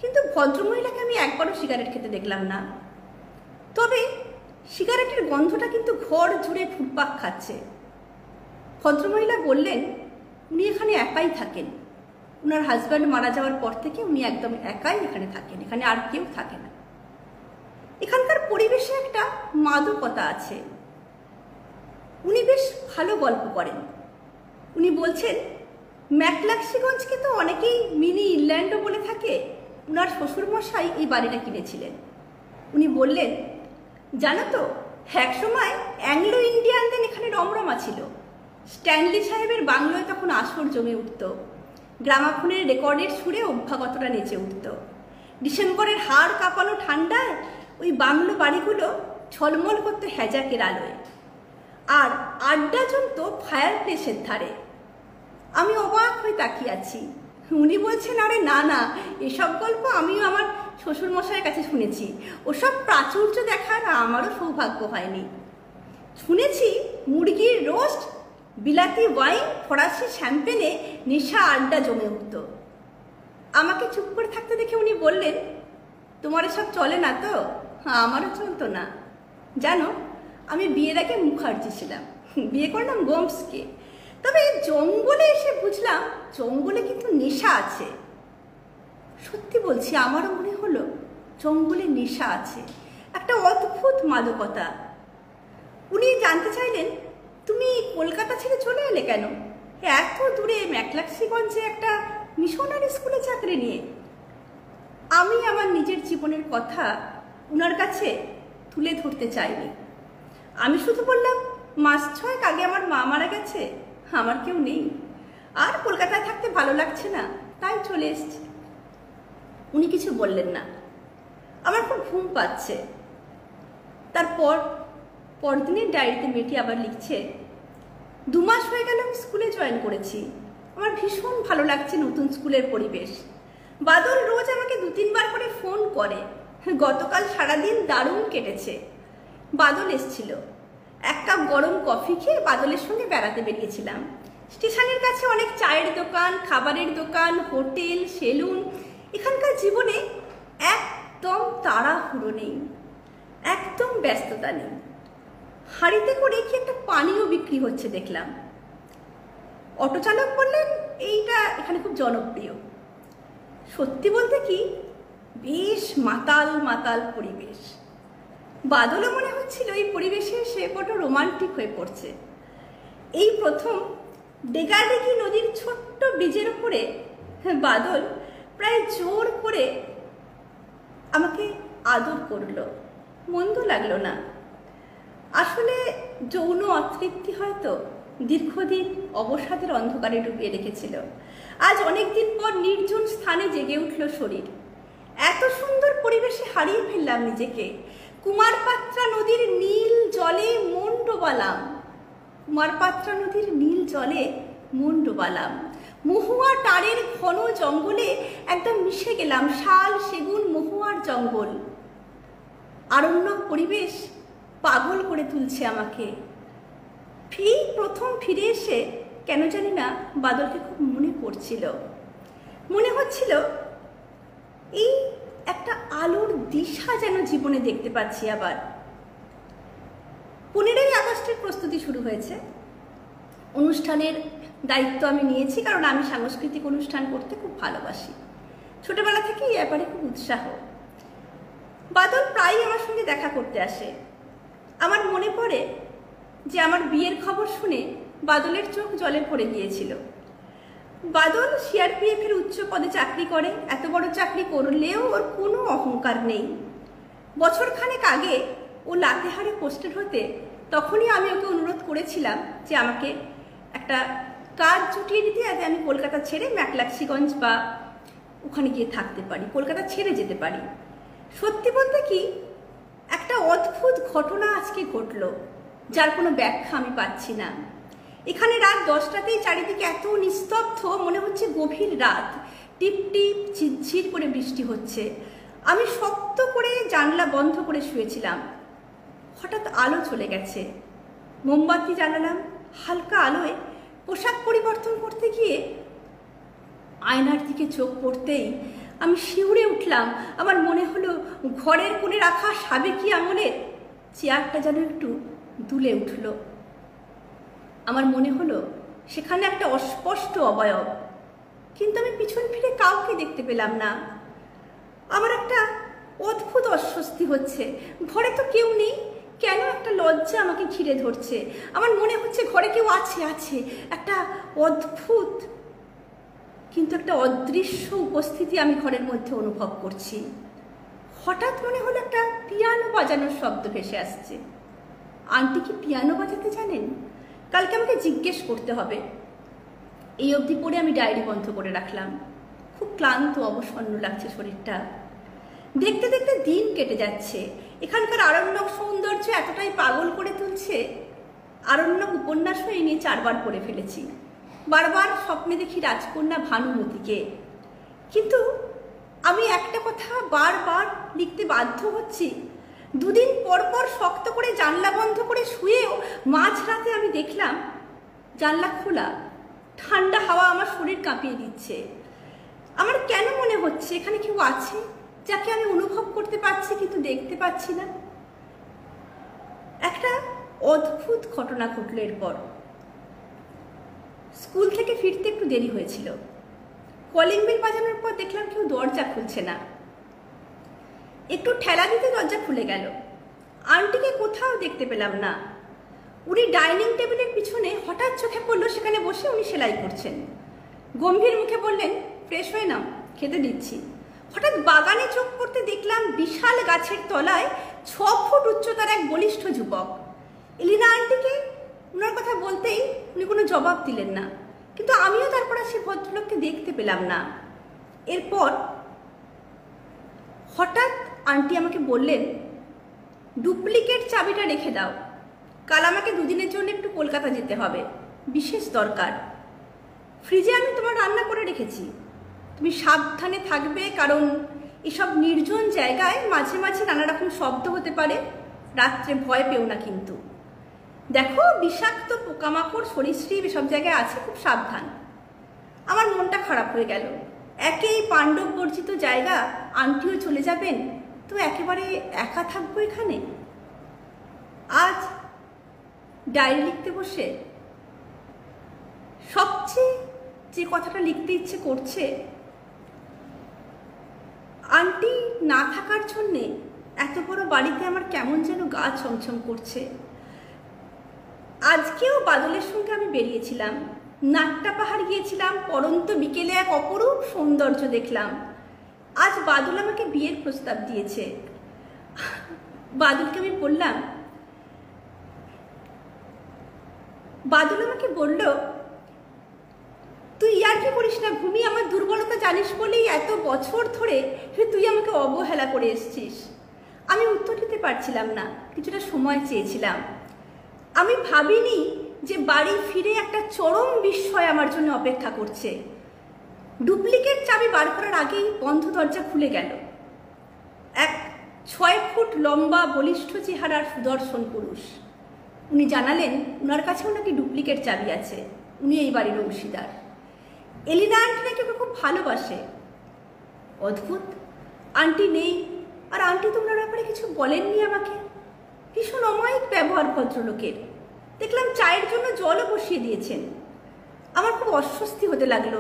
কিন্তু ভদ্রমহিলাকে আমি একবারও সিগারেট খেতে দেখলাম না। তবে সিগারেটের গন্ধটা কিন্তু ঘর জুড়ে ঘুরপাক খাচ্ছে। ভদ্রমহিলা বললেন, উনি এখানে একাই থাকেন। ওনার হাজব্যান্ড মারা যাওয়ার পর থেকে উনি একদম একাই এখানে থাকেন, এখানে আর কেউ থাকে না। এখানকার পরিবেশে একটা মাদকতা আছে। উনি বেশ ভালো গল্প করেন। উনি বলছেন, ম্যাকলাক্সিগঞ্জকে তো অনেকেই মিনি ইংল্যান্ডও বলে থাকে। ওনার শ্বশুরমশাই এই বাড়িটা কিনেছিলেন। উনি বললেন, জানো তো, একসময় অ্যাংলো ইন্ডিয়ানদের এখানে রমরমা ছিল। স্ট্যানলি সাহেবের বাংলোয় তখন আসর জমে উঠত। গ্রামাফোনের রেকর্ডের সুরে অভ্যাগতরা নেচে উঠত। ডিসেম্বরের হাড় কাঁপানো ঠান্ডায় ওই বাংলো বাড়িগুলো ঝলমল করতো হ্যাজাকের আলোয়। আর আড্ডা জমতো ফায়ার প্লেসের ধারে। আমি অবাক হয়ে তাকিয়ে আছি। উনি বলছেন, আরে না না, এসব গল্প আমিও আমার শ্বশুরমশাইয়ের কাছে শুনেছি। ওসব প্রাচুর্য দেখার আমারও সৌভাগ্য হয়নি। শুনেছি মুরগির রোস্ট, বিলাতি ওয়াইন, ফরাসি শ্যাম্পেনে নেশা আড্ডা জমে উঠত। আমাকে চুপ করে থাকতে দেখে উনি বললেন, তোমার এসব চলে না তো? আমারও চলতো না। জানো, আমি বিয়ের আগে মুখার্জি ছিলাম, বিয়ে করলাম গোমসকে। তবে জঙ্গলে এসে বুঝলাম জঙ্গলে কিন্তু নেশা আছে। সত্যি বলছি, আমারও মনে হলো জঙ্গলে নেশা আছে, একটা অদ্ভুত মাদকতা। উনি জানতে চাইলেন, তুমি কলকাতা ছেড়ে চলে এলে কেন, এত দূরে ম্যাকলাক্সিগঞ্জে একটা মিশনারি স্কুলে চাকরি নিয়ে? আমি আমার নিজের জীবনের কথা উনার কাছে তুলে ধরতে চাইনি। আমি শুধু বললাম, মাস 6 আগে আমার মা মারা গেছে, আমার কেউ নেই, আর কলকাতায় থাকতে ভালো লাগছে না, তাই চলে এসছি। উনি কিছু বললেন না। আমার খুব ঘুম পাচ্ছে। তারপর পরদিনের ডায়েরিতে মেয়েটি আবার লিখছে, 2 মাস হয়ে গেল আমি স্কুলে জয়েন করেছি। আমার ভীষণ ভালো লাগছে নতুন স্কুলের পরিবেশ। বাদল রোজ আমাকে 2-3 বার করে ফোন করে। গতকাল সারাদিন দারুণ কেটেছে। বাদল এসছিল। 1 কাপ গরম কফি খেয়ে বাদলের সঙ্গে বেড়াতে বেরিয়েছিলাম। স্টেশনের কাছে অনেক চায়ের দোকান, খাবারের দোকান, হোটেল, সেলুন। এখানকার জীবনে একদম তাড়াহুড়ো নেই, একদম ব্যস্ততা নেই। হাঁড়িতে করে কি একটা পানীয় বিক্রি হচ্ছে দেখলাম। অটো চালক বললেন, এইটা এখানে খুব জনপ্রিয়। সত্যি বলতে কি, বেশ মাতাল মাতাল পরিবেশ। বাদলও মনে হচ্ছিল এই পরিবেশে সে বড় রোমান্টিক হয়ে পড়ছে। এই প্রথম ডেগাডেগি নদীর ছোট্ট ব্রিজের উপরে বাদল প্রায় জোর করে আমাকে আদর করলো। মন্দ লাগলো না। আসলে যৌন অতৃপ্তি হয়তো দীর্ঘদিন অবসাদের অন্ধকারে ডুবিয়ে রেখেছিল। আজ অনেকদিন পর নির্জন স্থানে জেগে উঠল শরীর। এত সুন্দর পরিবেশে হারিয়ে ফেললাম নিজেকে। কুমারপাত্রা নদীর নীল জলে মন ডোবালাম। কুমারপাত্রা নদীর নীল জলে মন ডোবালাম। মহুয়া টারের ঘন জঙ্গলে একদম মিশে গেলাম। শাল, সেগুন, মহুয়ার জঙ্গল। আরণ্যক পরিবেশ পাগল করে তুলছে আমাকে। এই প্রথম ফিরে এসে কেন জানি না বাদলকে খুব মনে পড়ছিল। মনে হচ্ছিল এই একটা আলোর দিশা যেন জীবনে দেখতে পাচ্ছি আবার। 15ই আগস্টের প্রস্তুতি শুরু হয়েছে। অনুষ্ঠানের দায়িত্ব আমি নিয়েছি, কারণ আমি সাংস্কৃতিক অনুষ্ঠান করতে খুব ভালোবাসি। ছোটবেলা থেকেই এই ব্যাপারে খুব উৎসাহ। বাদল প্রায়ই আমার সঙ্গে দেখা করতে আসে। আমার মনে পড়ে যে আমার বিয়ের খবর শুনে বাদলের চোখ জলে ভরে গিয়েছিল। বাদল সিআরপিএফের উচ্চ পদে চাকরি করে। এত বড় চাকরি করলেও ওর কোনো অহংকার নেই। বছরখানেক আগে ও লাতেহারে পোস্টেড হতে, তখনই আমি ওকে অনুরোধ করেছিলাম যে আমাকে একটা কাজ জুটিয়ে দিতে, যাতে আমি কলকাতা ছেড়ে ম্যাকলাক্সিগঞ্জ বা ওখানে গিয়ে থাকতে পারি, কলকাতা ছেড়ে যেতে পারি। সত্যি বলতে কি, একটা অদ্ভুত ঘটনা আজকে ঘটলো, যার কোনো ব্যাখ্যা আমি পাচ্ছি না। এখানে রাত 10টাতেই চারিদিকে এত নিস্তব্ধ, মনে হচ্ছে গভীর রাত। টিপ টিপ ঝিরঝির করে বৃষ্টি হচ্ছে। আমি শক্ত করে জানলা বন্ধ করে শুয়েছিলাম। হঠাৎ আলো চলে গেছে। মোমবাতি জ্বালালাম। হালকা আলোয় পোশাক পরিবর্তন করতে গিয়ে আয়নার দিকে চোখ পড়তেই আমি শিউরে উঠলাম। আমার মনে হলো ঘরের কোণে রাখা সাবেকি আমলের চেয়ারটা যেন একটু দুলে উঠল। আমার মনে হলো সেখানে একটা অস্পষ্ট অবয়ব, কিন্তু আমি পিছন ফিরে কাউকে দেখতে পেলাম না। আমার একটা অদ্ভুত অস্বস্তি হচ্ছে। ঘরে তো কেউ নেই, কেন একটা লজ্জা আমাকে ঘিরে ধরছে। আমার মনে হচ্ছে ঘরে কেউ আছে, একটা অদ্ভুত কিন্তু একটা অদৃশ্য উপস্থিতি আমি ঘরের মধ্যে অনুভব করছি। হঠাৎ মনে হলো একটা পিয়ানো বাজানোর শব্দ ভেসে আসছে। আন্টি কি পিয়ানো বাজাতে জানেন? কালকে আমাকে জিজ্ঞেস করতে হবে। এই অবধি পড়ে আমি ডায়েরি বন্ধ করে রাখলাম। খুব ক্লান্ত, অবসন্ন লাগছে শরীরটা। দেখতে দেখতে দিন কেটে যাচ্ছে। এখানকার আরণ্যক সৌন্দর্য এতটাই পাগল করে তুলছে, আরণ্যক উপন্যাসও এই নিয়ে 4 বার পড়ে ফেলেছি। বারবার স্বপ্নে দেখি রাজকন্যা ভানুমতিকে। কিন্তু আমি একটা কথা বারবার লিখতে বাধ্য হচ্ছি। 2 দিন পর পর শক্ত করে জানলা বন্ধ করে শুয়েও মাঝরাতে আমি দেখলাম জানলা খোলা। ঠান্ডা হাওয়া আমার শরীর কাঁপিয়ে দিচ্ছে। আমার কেন মনে হচ্ছে এখানে কেউ আছে, যাকে আমি অনুভব করতে পারছি কিন্তু দেখতে পাচ্ছি না। একটা অদ্ভুত ঘটনা ঘটল এরপর। স্কুল থেকে ফিরতে একটু দেরি হয়েছিল। কলিং বেল বাজানোর পর দেখলাম কেউ দরজা খুলছে না। একটু ঠেলা দিতে দরজা খুলে গেল। আন্টিকে কোথাও দেখতে পেলাম না। উনি ডাইনিং টেবিলের পিছনে হঠাৎ চোখে পড়লো, সেখানে বসে উনি সেলাই করছেন। গম্ভীর মুখে বললেন, ফ্রেশ হয়ে নাও, খেতে দিচ্ছি। হঠাৎ বাগানে চোখ পড়তে দেখলাম বিশাল গাছের তলায় 6 ফুট উচ্চতার এক বলিষ্ঠ যুবক। এলিনা আন্টিকে ওনার কথা বলতেই উনি কোনো জবাব দিলেন না, কিন্তু আমিও তারপর আর সেই ভদ্রলোককে দেখতে পেলাম না। এরপর হঠাৎ আন্টি আমাকে বললেন, ডুপ্লিকেট চাবিটা রেখে দাও, কাল আমাকে 2 দিনের জন্য একটু কলকাতা যেতে হবে, বিশেষ দরকার। ফ্রিজে আমি তোমার রান্না করে রেখেছি, তুমি সাবধানে থাকবে, কারণ এসব নির্জন জায়গায় মাঝে মাঝে নানা রকম শব্দ হতে পারে। রাত্রে ভয় পেও না কিন্তু। দেখো বিষাক্ত পোকামাকড়, সরীসৃপ এসব জায়গায় আছে, খুব সাবধান। আমার মনটা খারাপ হয়ে গেল। একেই পাণ্ডব বর্জিত জায়গা, আন্টিও চলে যাবেন, তো একেবারে একা থাকবো এখানে। আজ ডায়েরি লিখতে বসে সবচেয়ে যে কথাটা লিখতে ইচ্ছে করছে, আন্টি না থাকার জন্যে এত বড় বাড়িতে আমার কেমন যেন গা ছমছম করছে। আজকেও বাদলের সঙ্গে আমি বেরিয়েছিলাম, নাট্টা পাহাড় গিয়েছিলাম, পরন্ত বিকেলে এক অপরূপ সৌন্দর্য দেখলাম। আজ বাদল আমাকে বিয়ের প্রস্তাব দিয়েছে। বাদলকে আমি বললাম, বাদল আমাকে বলল, তুই আর কি করিস না, ভূমি, আমার দুর্বলতা জানিস বলেই এত বছর ধরে তুই আমাকে অবহেলা করে এসছিস। আমি উত্তর দিতে পারছিলাম না, কিছুটা সময় চেয়েছিলাম। আমি ভাবিনি যে বাড়ি ফিরে একটা চরম বিস্ময় আমার জন্য অপেক্ষা করছে। ডুপ্লিকেট চাবি বার করার আগেই বন্ধ দরজা খুলে গেল। এক 6 ফুট লম্বা বলিষ্ঠ চেহারার সুদর্শন পুরুষ। উনি জানালেন ওনার কাছেও নাকি ডুপ্লিকেট চাবি আছে, উনি এই বাড়ির অংশীদার। এলিনা আন্টি নাকি ওকে খুব ভালোবাসে। অদ্ভুত, আন্টি নেই, আর আন্টি তোমরা ব্যাপারে কিছু বলেননি আমাকে। ভীষণ অমায়িক ব্যবহার ভদ্রলোকের। দেখলাম চায়ের জন্য জলও বসিয়ে দিয়েছেন। আমার খুব অস্বস্তি হতে লাগলো।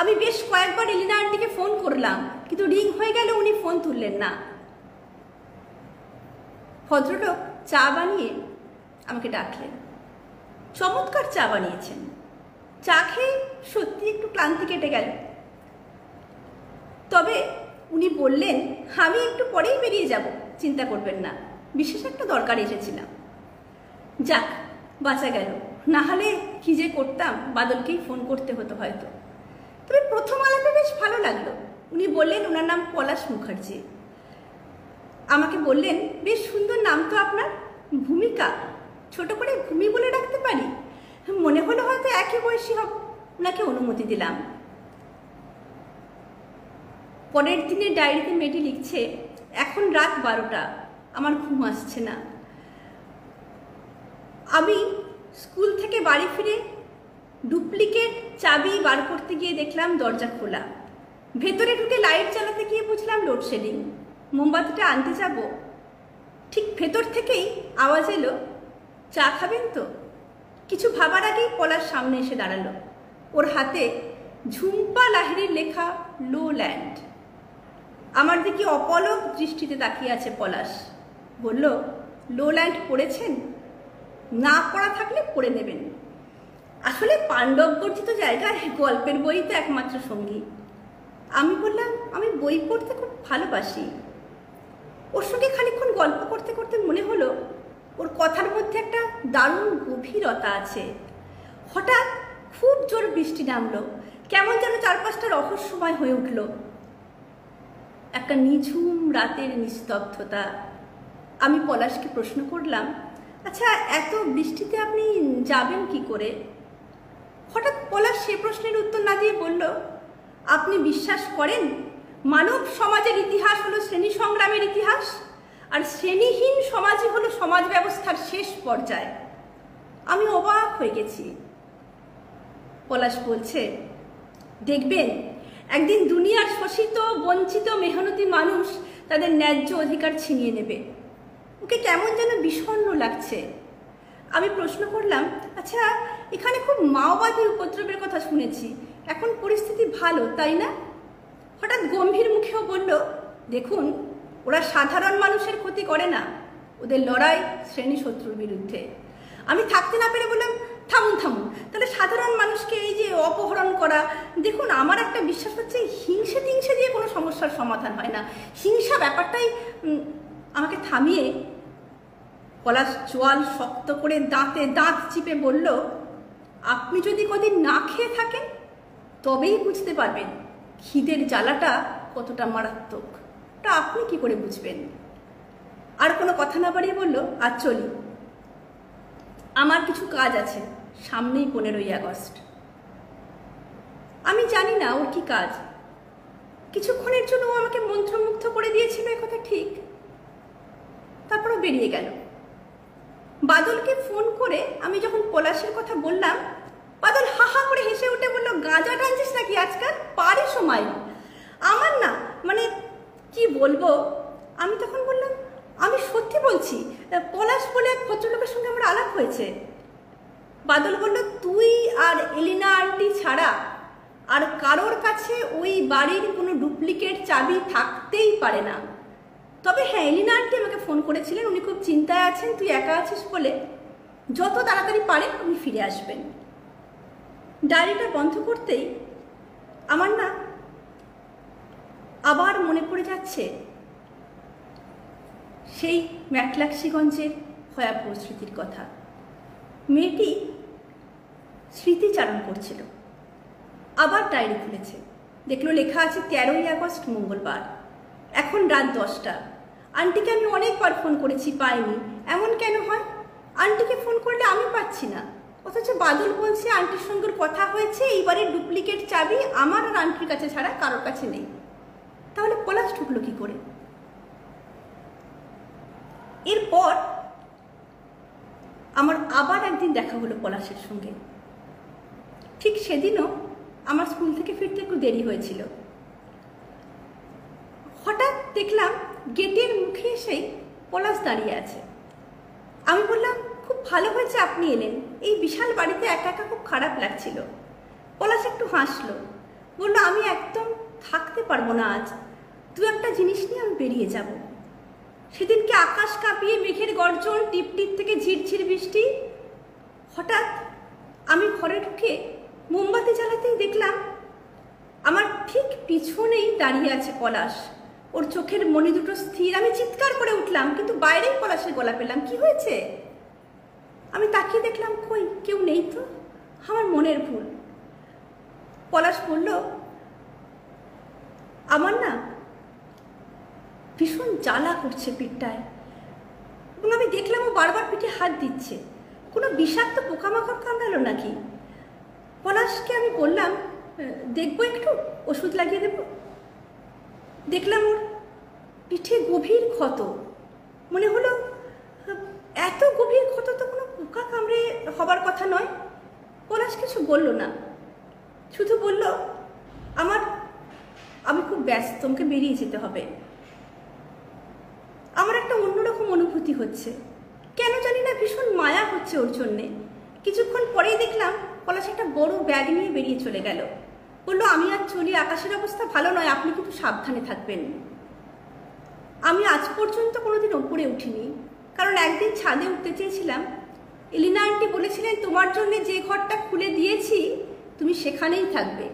আমি বেশ কয়েকবার এলিনা আন্টিকে ফোন করলাম, কিন্তু রিং হয়ে গেল, উনি ফোন তুললেন না। ভদ্রলোক চা বানিয়ে আমাকে ডাকলেন। চমৎকার চা বানিয়েছেন। চা খেয়ে সত্যি একটু ক্লান্তি কেটে গেল। তবে উনি বললেন, আমি একটু পরেই বেরিয়ে যাব, চিন্তা করবেন না, বিশেষ একটা দরকার এসেছিলাম। যাক, বাঁচা গেল, না হলে কি যে করতাম, বাদলকেই ফোন করতে হতো হয়তো। তবে প্রথম আলাপে বেশ ভালো লাগলো। উনি বললেন ওনার নাম পলাশ মুখার্জি। আমাকে বললেন, বেশ সুন্দর নাম তো আপনার, ভূমিকা, ছোট করে ভূমি বলে ডাকতে পারি? মনে হলো হয়তো একই বয়সী হব। ওনাকে অনুমতি দিলাম। পরের দিনে ডায়েরিতে মেয়েটি লিখছে, এখন রাত 12টা, আমার ঘুম আসছে না। আমি স্কুল থেকে বাড়ি ফিরে ডুপ্লিকেট চাবি বার করতে গিয়ে দেখলাম দরজা খোলা। ভেতরে ঢুকে লাইট জ্বালাতে গিয়ে বুঝলাম লোডশেডিং। মোমবাতিটা আনতে যাব, ঠিক ভেতর থেকেই আওয়াজ এলো, চা খাবেন তো? কিছু ভাবার আগেই পলাশ সামনে এসে দাঁড়ালো। ওর হাতে ঝুম্পা লাহিড়ির লেখা লো ল্যান্ড। আমার দিকে অপলক দৃষ্টিতে তাকিয়ে আছে পলাশ। বলল, লো ল্যান্ড পড়েছেন? না পড়া থাকলে পড়ে নেবেন। আসলে পাণ্ডব বর্জিত জায়গায় গল্পের বই তো একমাত্র সঙ্গী। আমি বললাম, আমি বই পড়তে খুব ভালোবাসি। ওর সঙ্গে খানিকক্ষণ গল্প করতে করতে মনে হলো ওর কথার মধ্যে একটা দারুণ গভীরতা আছে। হঠাৎ খুব জোর বৃষ্টি নামলো, কেমন যেন চারপাশটা রহস্যময় হয়ে উঠল। একটা নিঝুম রাতের নিস্তব্ধতা। আমি পলাশকে প্রশ্ন করলাম, আচ্ছা, এত বৃষ্টিতে আপনি যাবেন কি করে? হঠাৎ পলাশ সে প্রশ্নের উত্তর না দিয়ে বলল, আপনি বিশ্বাস করেন মানব সমাজের ইতিহাস হলো শ্রেণী সংগ্রামের ইতিহাস, আর শ্রেণীহীন সমাজই হলো সমাজ ব্যবস্থার শেষ পর্যায়? আমি অবাক হয়ে গেছি। পলাশ বলছে, দেখবেন একদিন দুনিয়ার শোষিত বঞ্চিত মেহনতি মানুষ তাদের ন্যায্য অধিকার ছিনিয়ে নেবে। ওকে কেমন যেন বিষণ্ণ লাগছে। আমি প্রশ্ন করলাম, আচ্ছা, এখানে খুব মাওবাদী উপদ্রবের কথা শুনেছি, এখন পরিস্থিতি ভালো তাই না? হঠাৎ গম্ভীর মুখেও বলল, দেখুন, ওরা সাধারণ মানুষের ক্ষতি করে না, ওদের লড়াই শ্রেণী শত্রুর বিরুদ্ধে। আমি থাকতে না পেরে বললাম, থামুন থামুন, তাহলে সাধারণ মানুষকে এই যে অপহরণ করা, দেখুন আমার একটা বিশ্বাস হচ্ছে হিংসে টিংসে দিয়ে কোনো সমস্যার সমাধান হয় না, হিংসা ব্যাপারটাই। আমাকে থামিয়ে পলাশ চোয়াল শক্ত করে দাঁতে দাঁত চিপে বলল, আপনি যদি কদিন না খেয়ে থাকেন তবেই বুঝতে পারবেন খিদের জ্বালাটা কতটা মারাত্মক। তা আপনি কি করে বুঝবেন? আর কোনো কথা না বাড়িয়ে বলল, আর চলি, আমার কিছু কাজ আছে, সামনেই 15ই আগস্ট। আমি জানি না ওর কি কাজ। কিছুক্ষণের জন্য ও আমাকে মন্ত্রমুগ্ধ করে দিয়েছিল, একথা ঠিক। তারপরও বেরিয়ে গেল। বাদলকে ফোন করে আমি যখন পলাশের কথা বললাম, বাদল হা হা করে হেসে উঠে বলল, গাঁজা টানছিস নাকি আজকাল? পারে সময় আমার না, মানে কি বলবো। আমি তখন বললাম, আমি সত্যি বলছি, পলাশ বলে এক ভদ্রলোকের সঙ্গে আমার আলাপ হয়েছে। বাদল বলল, তুই আর এলিনা আন্টি ছাড়া আর কারোর কাছে ওই বাড়ির কোনো ডুপ্লিকেট চাবি থাকতেই পারে না। তবে হ্যাঁ, এলিনা আন্টি আমাকে ফোন করেছিলেন, উনি খুব চিন্তায় আছেন, তুই একা আছিস বলে যত তাড়াতাড়ি পারেন উনি ফিরে আসবেন। ডায়েরিটা বন্ধ করতেই আমার না আবার মনে পড়ে যাচ্ছে সেই ম্যাকলাক্সিগঞ্জের ভয়াবহ স্মৃতির কথা। মেয়েটি স্মৃতিচারণ করছিল, আবার ডায়েরি খুলেছে, দেখলো লেখা আছে 13ই আগস্ট মঙ্গলবার, এখন রাত 10টা। আন্টিকে আমি অনেকবার ফোন করেছি, পাইনি। এমন কেন হয়? আন্টিকে ফোন করলে আমি পাচ্ছি না, অথচ বাদল বলছে আন্টির সঙ্গে কথা হয়েছে, এইবারে ডুপ্লিকেট চাবি আমার আর আন্টির কাছে ছাড়া কারোর কাছে নেই। তাহলে পলাশ ঢুকলো কি করে? এরপর আমার আবার একদিন দেখা হলো পলাশের সঙ্গে। ঠিক সেদিনও আমার স্কুল থেকে ফিরতে একটু দেরি হয়েছিল। হঠাৎ দেখলাম গেটের মুখে এসেই পলাশ দাঁড়িয়ে আছে। আমি বললাম, খুব ভালো হয়েছে আপনি এলেন, এই বিশাল বাড়িতে একা একা খুব খারাপ লাগছিল। পলাশ একটু হাসলো, বললো, আমি একদম থাকতে পারবো না আজ, দু একটা জিনিস নিয়ে আমি বেরিয়ে যাব। সেদিনকে আকাশ কাঁপিয়ে মেঘের গর্জন, টিপ টিপ থেকে ঝিরঝির বৃষ্টি। হঠাৎ আমি ঘরে ঢুকে মোমবাতি জ্বালাতেই দেখলাম আমার ঠিক পিছনেই দাঁড়িয়ে আছে পলাশ। ওর চোখের মনি দুটো স্থির। আমি চিৎকার করে উঠলাম, কিন্তু বাইরেই পলাশের গলা পেলাম। কি হয়েছে? আমি তাকিয়ে দেখলাম, কই কেউ নেই তো, আমার মনের ভুল। পলাশ বলল, আমার না ভীষণ জ্বালা করছে পিঠটায়, এবং আমি দেখলাম ও বারবার পিঠে হাত দিচ্ছে। কোনো বিষাক্ত পোকামাকড় কামড়ালো নাকি? পলাশকে আমি বললাম, দেখবো একটু, ওষুধ লাগিয়ে দেবো। দেখলাম ওর পিঠে গভীর ক্ষত। মনে হলো এত গভীর ক্ষত তো কোনো পোকা কামড়ে হবার কথা নয়। পলাশ কিছু বলল না, শুধু বলল, আমি খুব ব্যস্ত, আমাকে বেরিয়ে যেতে হবে। আমার একটা অন্যরকম অনুভূতি হচ্ছে, কেন জানি না ভীষণ মায়া হচ্ছে ওর জন্যে। কিছুক্ষণ পরেই দেখলাম পলাশ একটা বড় ব্যাগ নিয়ে বেরিয়ে চলে গেল। বললো, আমি আর চলি, আকাশের অবস্থা ভালো নয়, আপনি কিন্তু সাবধানে থাকবেন। আমি আজ পর্যন্ত কোনোদিন ওপরে উঠিনি, কারণ একদিন ছাদে উঠতে চেয়েছিলাম। এলিনা আন্টি বলেছিলেন, তোমার জন্য যে ঘরটা খুলে দিয়েছি তুমি সেখানেই থাকবে,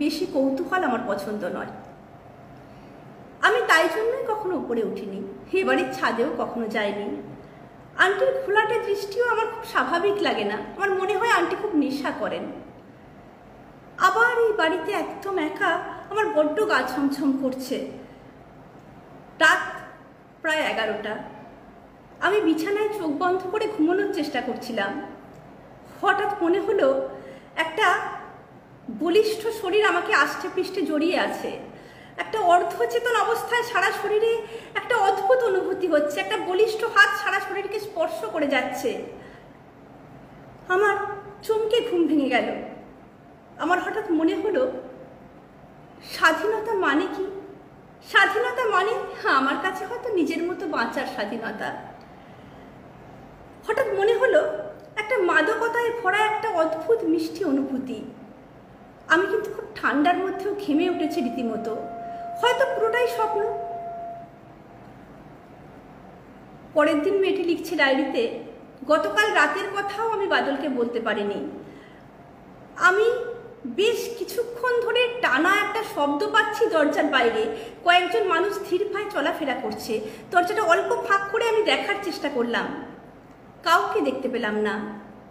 বেশি কৌতূহল আমার পছন্দ নয়। আমি তাই জন্যই কখনো উপরে উঠিনি, এবারের ছাদেও কখনো যাইনি। আন্টির ঘোলাটে দৃষ্টিও আমার খুব স্বাভাবিক লাগে না, আমার মনে হয় আন্টি খুব নেশা করেন। আবার এই বাড়িতে একদম একা, আমার বড্ড গা ছমছম করছে। রাত প্রায় 11টা। আমি বিছানায় চোখ বন্ধ করে ঘুমানোর চেষ্টা করছিলাম। হঠাৎ মনে হলো একটা বলিষ্ঠ শরীর আমাকে আষ্টে পৃষ্ঠে জড়িয়ে আছে। একটা অর্ধচেতন অবস্থায় সারা শরীরে একটা অদ্ভুত অনুভূতি হচ্ছে, একটা বলিষ্ঠ হাত সারা শরীরকে স্পর্শ করে যাচ্ছে। আমার চমকে ঘুম ভেঙে গেল। আমার হঠাৎ মনে হলো, স্বাধীনতা মানে কি? স্বাধীনতা মানে আমার কাছে হয়তো নিজের মতো বাঁচার স্বাধীনতা। হঠাৎ মনে হলো একটা মাদকতায় ভরা একটা অদ্ভুত মিষ্টি অনুভূতি। আমি কিন্তু খুব ঠান্ডার মধ্যেও ঘেমে উঠেছি রীতিমতো, হয়তো পুরোটাই স্বপ্ন। পরের দিন মেয়েটি লিখছে ডায়েরিতে, গতকাল রাতের কথাও আমি বাদলকে বলতে পারিনি। আমি বেশ কিছুক্ষণ ধরে টানা একটা শব্দ পাচ্ছি দরজার বাইরে, কয়েকজন মানুষ ধীর পায়ে চলাফেরা করছে। দরজাটা অল্প ফাঁক করে আমি দেখার চেষ্টা করলাম, কাউকে দেখতে পেলাম না।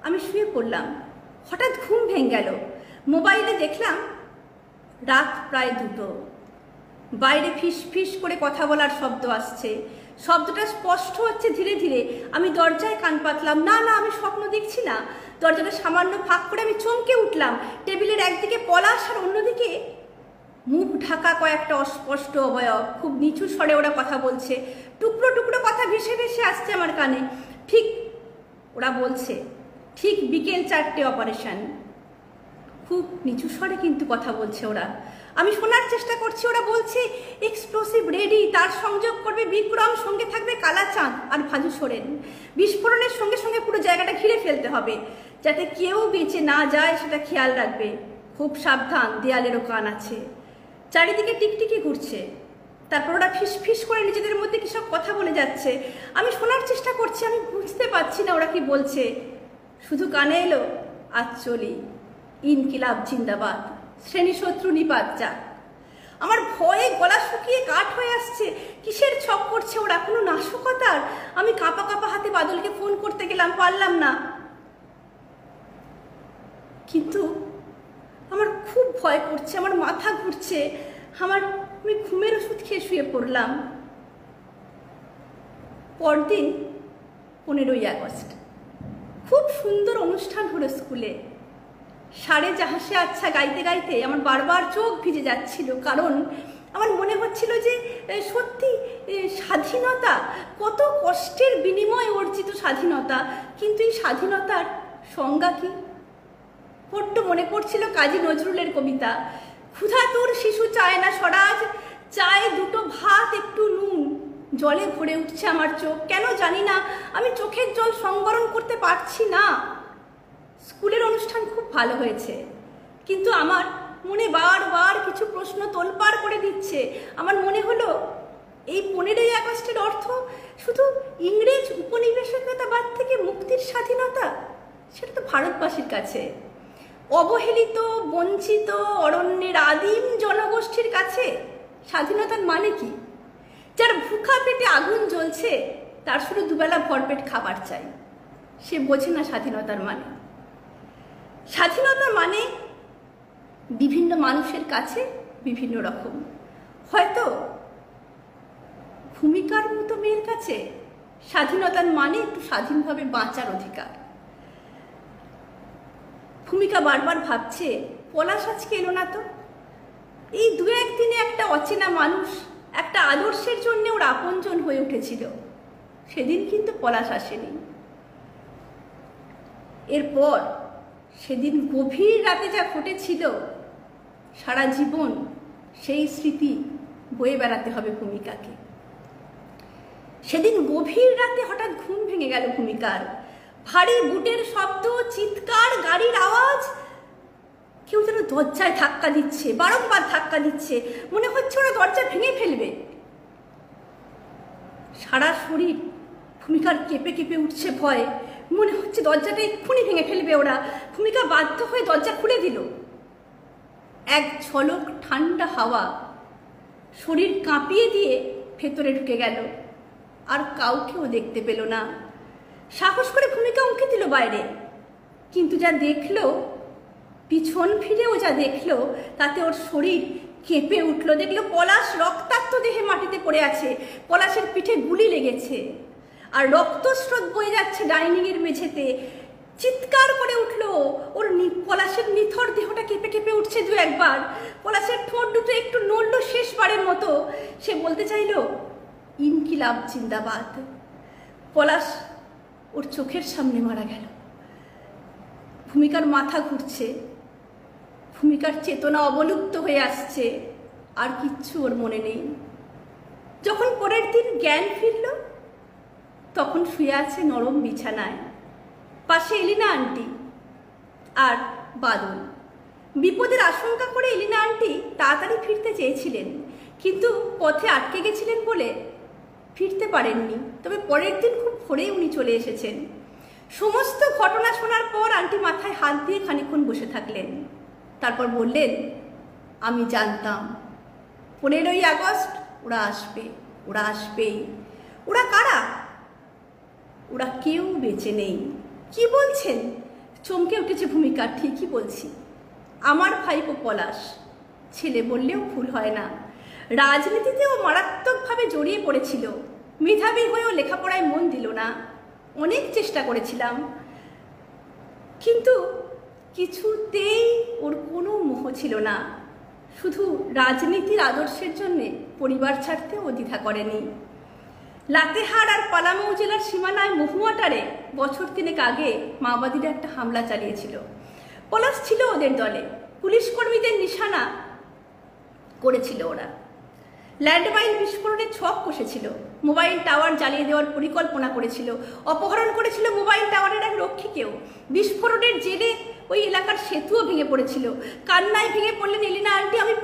আমি শুয়ে পড়লাম। হঠাৎ ঘুম ভেঙে গেল। মোবাইলে দেখলাম রাত প্রায় 2টো। বাইরে ফিস ফিস করে কথা বলার শব্দ আসছে, শব্দটা স্পষ্ট হচ্ছে ধীরে ধীরে। আমি দরজায় কান পাতলাম, না না, আমি স্বপ্ন দেখছি না। দরজাটা সামান্য ফাঁক করে আমি চমকে উঠলাম। টেবিলের একদিকে পলাশ আর অন্যদিকে মুখ ঢাকা কয়েকটা অস্পষ্ট অবয়ব। খুব নিচু স্বরে ওরা কথা বলছে, টুকরো টুকরো কথা ভেসে ভেসে আসছে আমার কানে। ঠিক ওরা বলছে, ঠিক বিকেল 4টে অপারেশন। খুব নিচু স্বরে কিন্তু কথা বলছে ওরা। আমি শোনার চেষ্টা করছি। ওরা বলছে, এক্সপ্লোসিভ রেডি, তার সংযোগ করবে বিক্রম, সঙ্গে থাকবে কালাচাঁদ আর ভাজু সোরেন। বিস্ফোরণের সঙ্গে সঙ্গে পুরো জায়গাটা ঘিরে ফেলতে হবে, যাতে কেউ বেঁচে না যায় সেটা খেয়াল রাখবে। খুব সাবধান, দেয়ালেরও কান আছে। চারিদিকে টিকটিকি ঘুরছে। তারপর ওরা ফিস ফিস করে নিজেদের মধ্যে কিসব কথা বলে যাচ্ছে। আমি শোনার চেষ্টা করছি, আমি বুঝতে পারছি না ওরা কি বলছে। শুধু কানে এলো, আজ চলি, ইনকিলাব জিন্দাবাদ, শ্রেণী শত্রু নিপাত যাক। আমার ভয়ে গলা শুকিয়ে কাঠ হয়ে আসছে। কিসের ছক করছে ওরা? কোনো নাশকতার? আমি কাঁপা কাঁপা হাতে বাদলকে ফোন করতে গেলাম, পারলাম না। কিন্তু আমার খুব ভয় করছে, আমার মাথা ঘুরছে। আমি ঘুমের ওষুধ খেয়ে শুয়ে পড়লাম। পরদিন 15ই আগস্ট। খুব সুন্দর অনুষ্ঠান হলো স্কুলে। সারে জাহাসে আচ্ছা গাইতে গাইতে আমার বারবার চোখ ভিজে যাচ্ছিল, কারণ আমার মনে হচ্ছিল যে সত্যি স্বাধীনতা, কত কষ্টের বিনিময়ে অর্জিত স্বাধীনতা, কিন্তু এই স্বাধীনতার সংজ্ঞা কি? বড্ড মনে পড়ছিল কাজী নজরুলের কবিতা, ক্ষুধাতুর শিশু চায় না স্বরাজ, চায়ে দুটো ভাত একটু নুন, জলে ভরে উঠছে আমার চোখ। কেন জানি না, আমি চোখের জল সংবরণ করতে পারছি না। স্কুলের অনুষ্ঠান খুব ভালো হয়েছে, কিন্তু আমার মনে বারবার কিছু প্রশ্ন তোলপাড় করে দিচ্ছে। আমার মনে হলো, এই 15ই আগস্টের অর্থ শুধু ইংরেজ উপনিবেশিকতাবাদ থেকে মুক্তির স্বাধীনতা? সেটা তো ভারতবাসীর কাছে, অবহেলিত বঞ্চিত অরণ্যের আদিম জনগোষ্ঠীর কাছে স্বাধীনতার মানে কি? যার ভুখা পেটে আগুন জ্বলছে, তার শুধু দুবেলা ভরপেট খাবার চাই, সে বোঝে না স্বাধীনতার মানে। স্বাধীনতা মানে বিভিন্ন মানুষের কাছে বিভিন্ন রকম। হয়তো ভূমিকার মতো মেয়ের কাছে স্বাধীনতার মানে একটু স্বাধীনভাবে বাঁচার অধিকার। ভূমিকা বারবার ভাবছে, পলাশ আজকে এলো না তো। এই দু একদিনে একটা অচেনা মানুষ একটা আদর্শের জন্য ওর আপনজন হয়ে উঠেছিল, সেদিন কিন্তু পলাশ আসেনি। এরপর সেদিন গভীর রাতে যা ঘটেছিল, সারা জীবন সেই স্মৃতি বয়ে বেড়াতে হবে ভূমিকাকে। সেদিন গভীর রাতে হঠাৎ ঘুম ভেঙে গেল ভূমিকার। ভারী বুটের শব্দ, চিৎকার, গাড়ির আওয়াজ। কেউ যেন দরজায় ধাক্কা দিচ্ছে, বারংবার ধাক্কা দিচ্ছে। মনে হচ্ছে ওরা দরজা ভেঙে ফেলবে। সারা শরীর ভূমিকার কেঁপে কেঁপে উঠছে ভয়। মনে হচ্ছে দরজাটা এক্ষুনি ভেঙে ফেলবে ওরা। ভূমিকা বাধ্য হয়ে দরজা খুলে দিল। এক ঝলক ঠান্ডা হাওয়া শরীর কাঁপিয়ে দিয়ে ভেতরে ঢুকে গেল। আর কাউকেও দেখতে পেল না। সাহস করে ভূমিকা উঁকি দিল বাইরে, কিন্তু যা দেখলো, পিছন ফিরেও যা দেখলো, তাতে ওর শরীর কেঁপে উঠলো। দেখলো পলাশ রক্তাক্ত দেহে মাটিতে পড়ে আছে, পলাশের পিঠে গুলি লেগেছে, আর রক্তস্রোত বয়ে যাচ্ছে ডাইনিংয়ের মেঝেতে। চিৎকার করে উঠলো। ওর পলাশের নিথর দেহটা কেঁপে কেঁপে উঠছে দু একবার। পলাশের ঠোঁট দুটো একটু নড়লো শেষবারের মতো। সে বলতে চাইলো, ইনকিলাব জিন্দাবাদ। পলাশ ওর চোখের সামনে মারা গেল। ভূমিকার মাথা ঘুরছে, ভূমিকার চেতনা অবলুপ্ত হয়ে আসছে, আর কিচ্ছু ওর মনে নেই। যখন পরের দিন জ্ঞান ফিরল, তখন শুয়ে আছে নরম বিছানায়, পাশে এলিনা আন্টি আর বাদল। বিপদের আশঙ্কা করে এলিনা আন্টি তাড়াতাড়ি ফিরতে চেয়েছিলেন, কিন্তু পথে আটকে গেছিলেন বলে ফিরতে পারেননি। তবে পরের দিন খুব ভোরেই উনি চলে এসেছেন। সমস্ত ঘটনা শোনার পর আন্টি মাথায় হাত দিয়ে খানিকক্ষণ বসে থাকলেন। তারপর বললেন, আমি জানতাম 15ই আগস্ট ওরা আসবে, ওরা আসবেই। ওরা কারা? ওরা কেউ বেঁচে নেই। কি বলছেন? চমকে উঠেছে ভূমিকা। ঠিকই বলছি, আমার ভাইপো পলাশ। ছেলে বললেও ভুল হয় না। রাজনীতিতেও মারাত্মকভাবে জড়িয়ে পড়েছিল। মেধাবী হয়েও লেখাপড়ায় মন দিল না। অনেক চেষ্টা করেছিলাম, কিন্তু কিছুতেই ওর কোনো মোহ ছিল না। শুধু রাজনীতির আদর্শের জন্যে পরিবার ছাড়তেও দ্বিধা করেনি। লাতেহার আর পালামৌ জেলার সীমানায় মহুয়াটারে বছর 3 আগে মাওবাদীরা একটা হামলা চালিয়েছিল। পলাশ ছিল ওদের দলে। পুলিশ কর্মীদের নিশানা করেছিল ওরা। ল্যান্ডমাইন বিস্ফোরণের ছক কষেছিল, মোবাইল টাওয়ার জ্বালিয়ে দেওয়ার পরিকল্পনা করেছিল, অপহরণ করেছিল মোবাইল টাওয়ারের এক রক্ষীকেও। বিস্ফোরণের জেরে ওই এলাকার সেতুও ভেঙে পড়েছিল। কান্নায় ভেঙে পড়লেন এলিনা আন্টি, আমি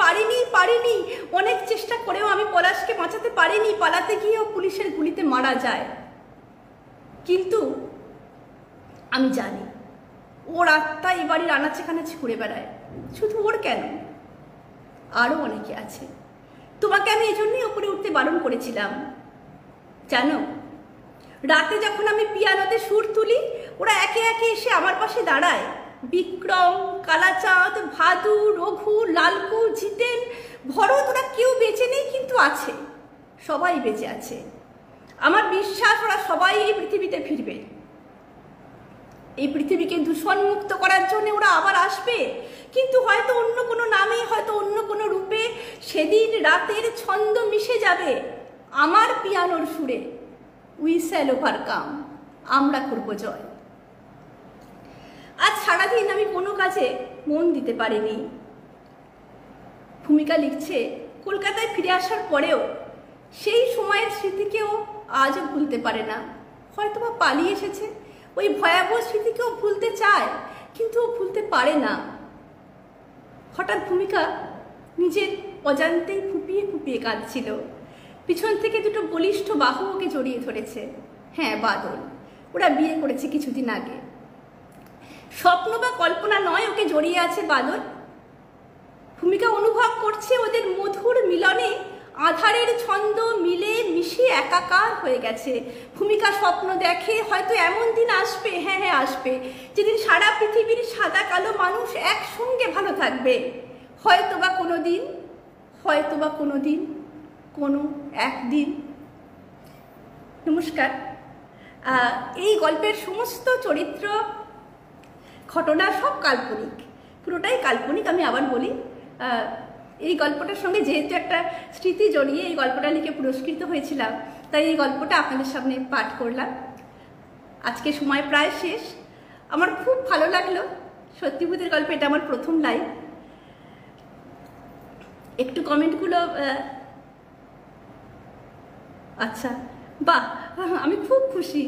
পারিনি। অনেক চেষ্টা করেও আমি পলাশকে বাঁচাতে পারিনি। পালাতে গিয়েও পুলিশের গুলিতে মারা যায়। কিন্তু আমি জানি ওর আত্মা এই বাড়ির আনাচে কানাচে ঘুরে বেড়ায়। শুধু ওর কেন, আরও অনেকে আছে। তোমাকে আমি এজন্যই ওপরে উঠতে বারণ করেছিলাম। জানো, রাতে যখন আমি পিয়ানোতে সুর তুলি, ওরা একে একে এসে আমার পাশে দাঁড়ায়। বিক্রম, কালাচাঁদ, ভাদু, রঘু, লালকু, জিতেন, ভরত, ওরা কেউ বেঁচে নেই, কিন্তু আছে। সবাই বেঁচে আছে। আমার বিশ্বাস ওরা সবাই এই পৃথিবীতে ফিরবে। এই পৃথিবীকে দূষণমুক্ত করার জন্য ওরা আবার আসবে, কিন্তু হয়তো অন্য কোনো নামে, হয়তো অন্য কোনো রূপে। সেদিন রাতের ছন্দ মিশে যাবে আমার পিয়ানোর সুরে। উই শ্যাল ওভারকাম, আমরা করব জয়। আজ সারাদিন আমি কোনো কাজে মন দিতে পারিনি। ভূমিকা লিখছে, কলকাতায় ফিরে আসার পরেও সেই সময়ের স্মৃতিকেও আজও ভুলতে পারে না। হয়তো বা পালিয়ে এসেছে, ওই ভয়াবহ স্মৃতিকেও ভুলতে চায়, কিন্তু ও ভুলতে পারে না। হঠাৎ ভূমিকা নিজের অজান্তেই ফুপিয়ে ফুপিয়ে কাঁদছিল। পিছন থেকে দুটো বলিষ্ঠ বাহু ওকে জড়িয়ে ধরেছে। হ্যাঁ, বাদল, ওরা বিয়ে করেছে কিছুদিন আগে। স্বপ্ন বা কল্পনা নয় ওকে জড়িয়ে আছে বাদল। ভূমিকা অনুভব করছে ওদের মধুর মিলনে আধারের ছন্দ মিলে মিশে একাকার হয়ে গেছে। ভূমিকা স্বপ্ন দেখে হয়তো এমন দিন আসবে, হ্যাঁ হ্যাঁ আসবে, যেদিন সারা পৃথিবীর সাদা কালো মানুষ একসঙ্গে ভালো থাকবে। হয়তো বা কোনো দিন, হয়তো বা কোনো দিন, কোনো একদিন। নমস্কার। এই গল্পের সমস্ত চরিত্র, ঘটনা সব কাল্পনিক, পুরোটাই কাল্পনিক। আমি আবার বলি, এই গল্পটার সঙ্গে যেহেতু একটা স্মৃতি জড়িয়ে এই গল্পটা লিখে পুরস্কৃত হয়েছিলাম, তাই এই গল্পটা আপনাদের সামনে পাঠ করলাম। আজকে সময় প্রায় শেষ। আমার খুব ভালো লাগলো। সত্যিভূতের গল্প, এটা আমার প্রথম লাইভ। একটু কমেন্টগুলো, আচ্ছা, বাহ, আমি খুব খুশি।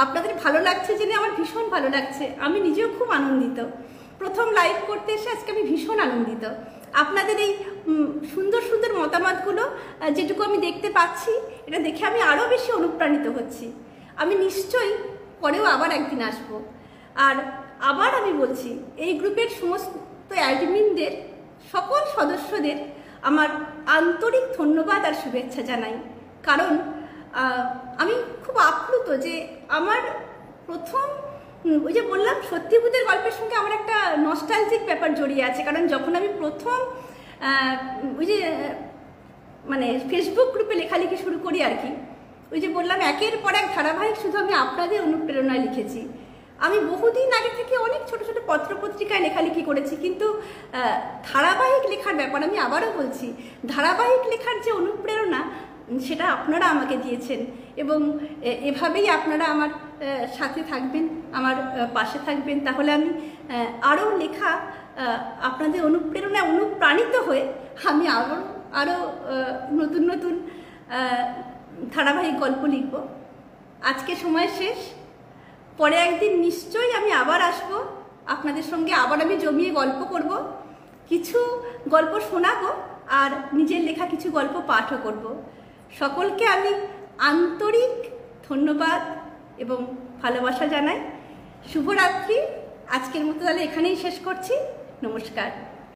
আপনাদের ভালো লাগছে জেনে আমার ভীষণ ভালো লাগছে। আমি নিজেও খুব আনন্দিত। প্রথম লাইভ করতে এসে আজকে আমি ভীষণ আনন্দিত। আপনাদের এই সুন্দর সুন্দর মতামতগুলো যেটুকু আমি দেখতে পাচ্ছি, এটা দেখে আমি আরও বেশি অনুপ্রাণিত হচ্ছি। আমি নিশ্চয়ই পরেও আবার একদিন আসব। আর আবার আমি বলছি, এই গ্রুপের সমস্ত অ্যাডমিনদের, সকল সদস্যদের আমার আন্তরিক ধন্যবাদ আর শুভেচ্ছা জানাই। কারণ আমি খুব আপ্লুত যে আমার প্রথম, ওই যে বললাম, সত্যিভূতের গল্পের সঙ্গে আমার একটা নস্টালজিক ব্যাপার জড়িয়ে আছে। কারণ যখন আমি প্রথম ওই যে মানে ফেসবুক গ্রুপে লেখালেখি শুরু করি আর কি, ওই যে বললাম একের পর এক ধারাবাহিক শুধু আমি আপনাদের অনুপ্রেরণায় লিখেছি। আমি বহুদিন আগে থেকে অনেক ছোট ছোট পত্রপত্রিকায় লেখালেখি করেছি, কিন্তু ধারাবাহিক লেখার ব্যাপার, আমি আবারও বলছি, ধারাবাহিক লেখার যে অনুপ্রেরণা, সেটা আপনারা আমাকে দিয়েছেন। এবং এভাবেই আপনারা আমার সাথে থাকবেন, আমার পাশে থাকবেন। তাহলে আমি আরও লেখা, আপনাদের অনুপ্রেরণায় অনুপ্রাণিত হয়ে আমি আরও নতুন নতুন ধারাবাহিক গল্প লিখব। আজকে সময় শেষ। পরে একদিন নিশ্চয়ই আমি আবার আসব আপনাদের সঙ্গে। আবার আমি জমিয়ে গল্প করব, কিছু গল্প শোনাবো, আর নিজের লেখা কিছু গল্প পাঠও করব। সকলকে আমি আন্তরিক ধন্যবাদ এবং ভালোবাসা জানাই। শুভরাত্রি। আজকের মতো তাহলে এখানেই শেষ করছি। নমস্কার।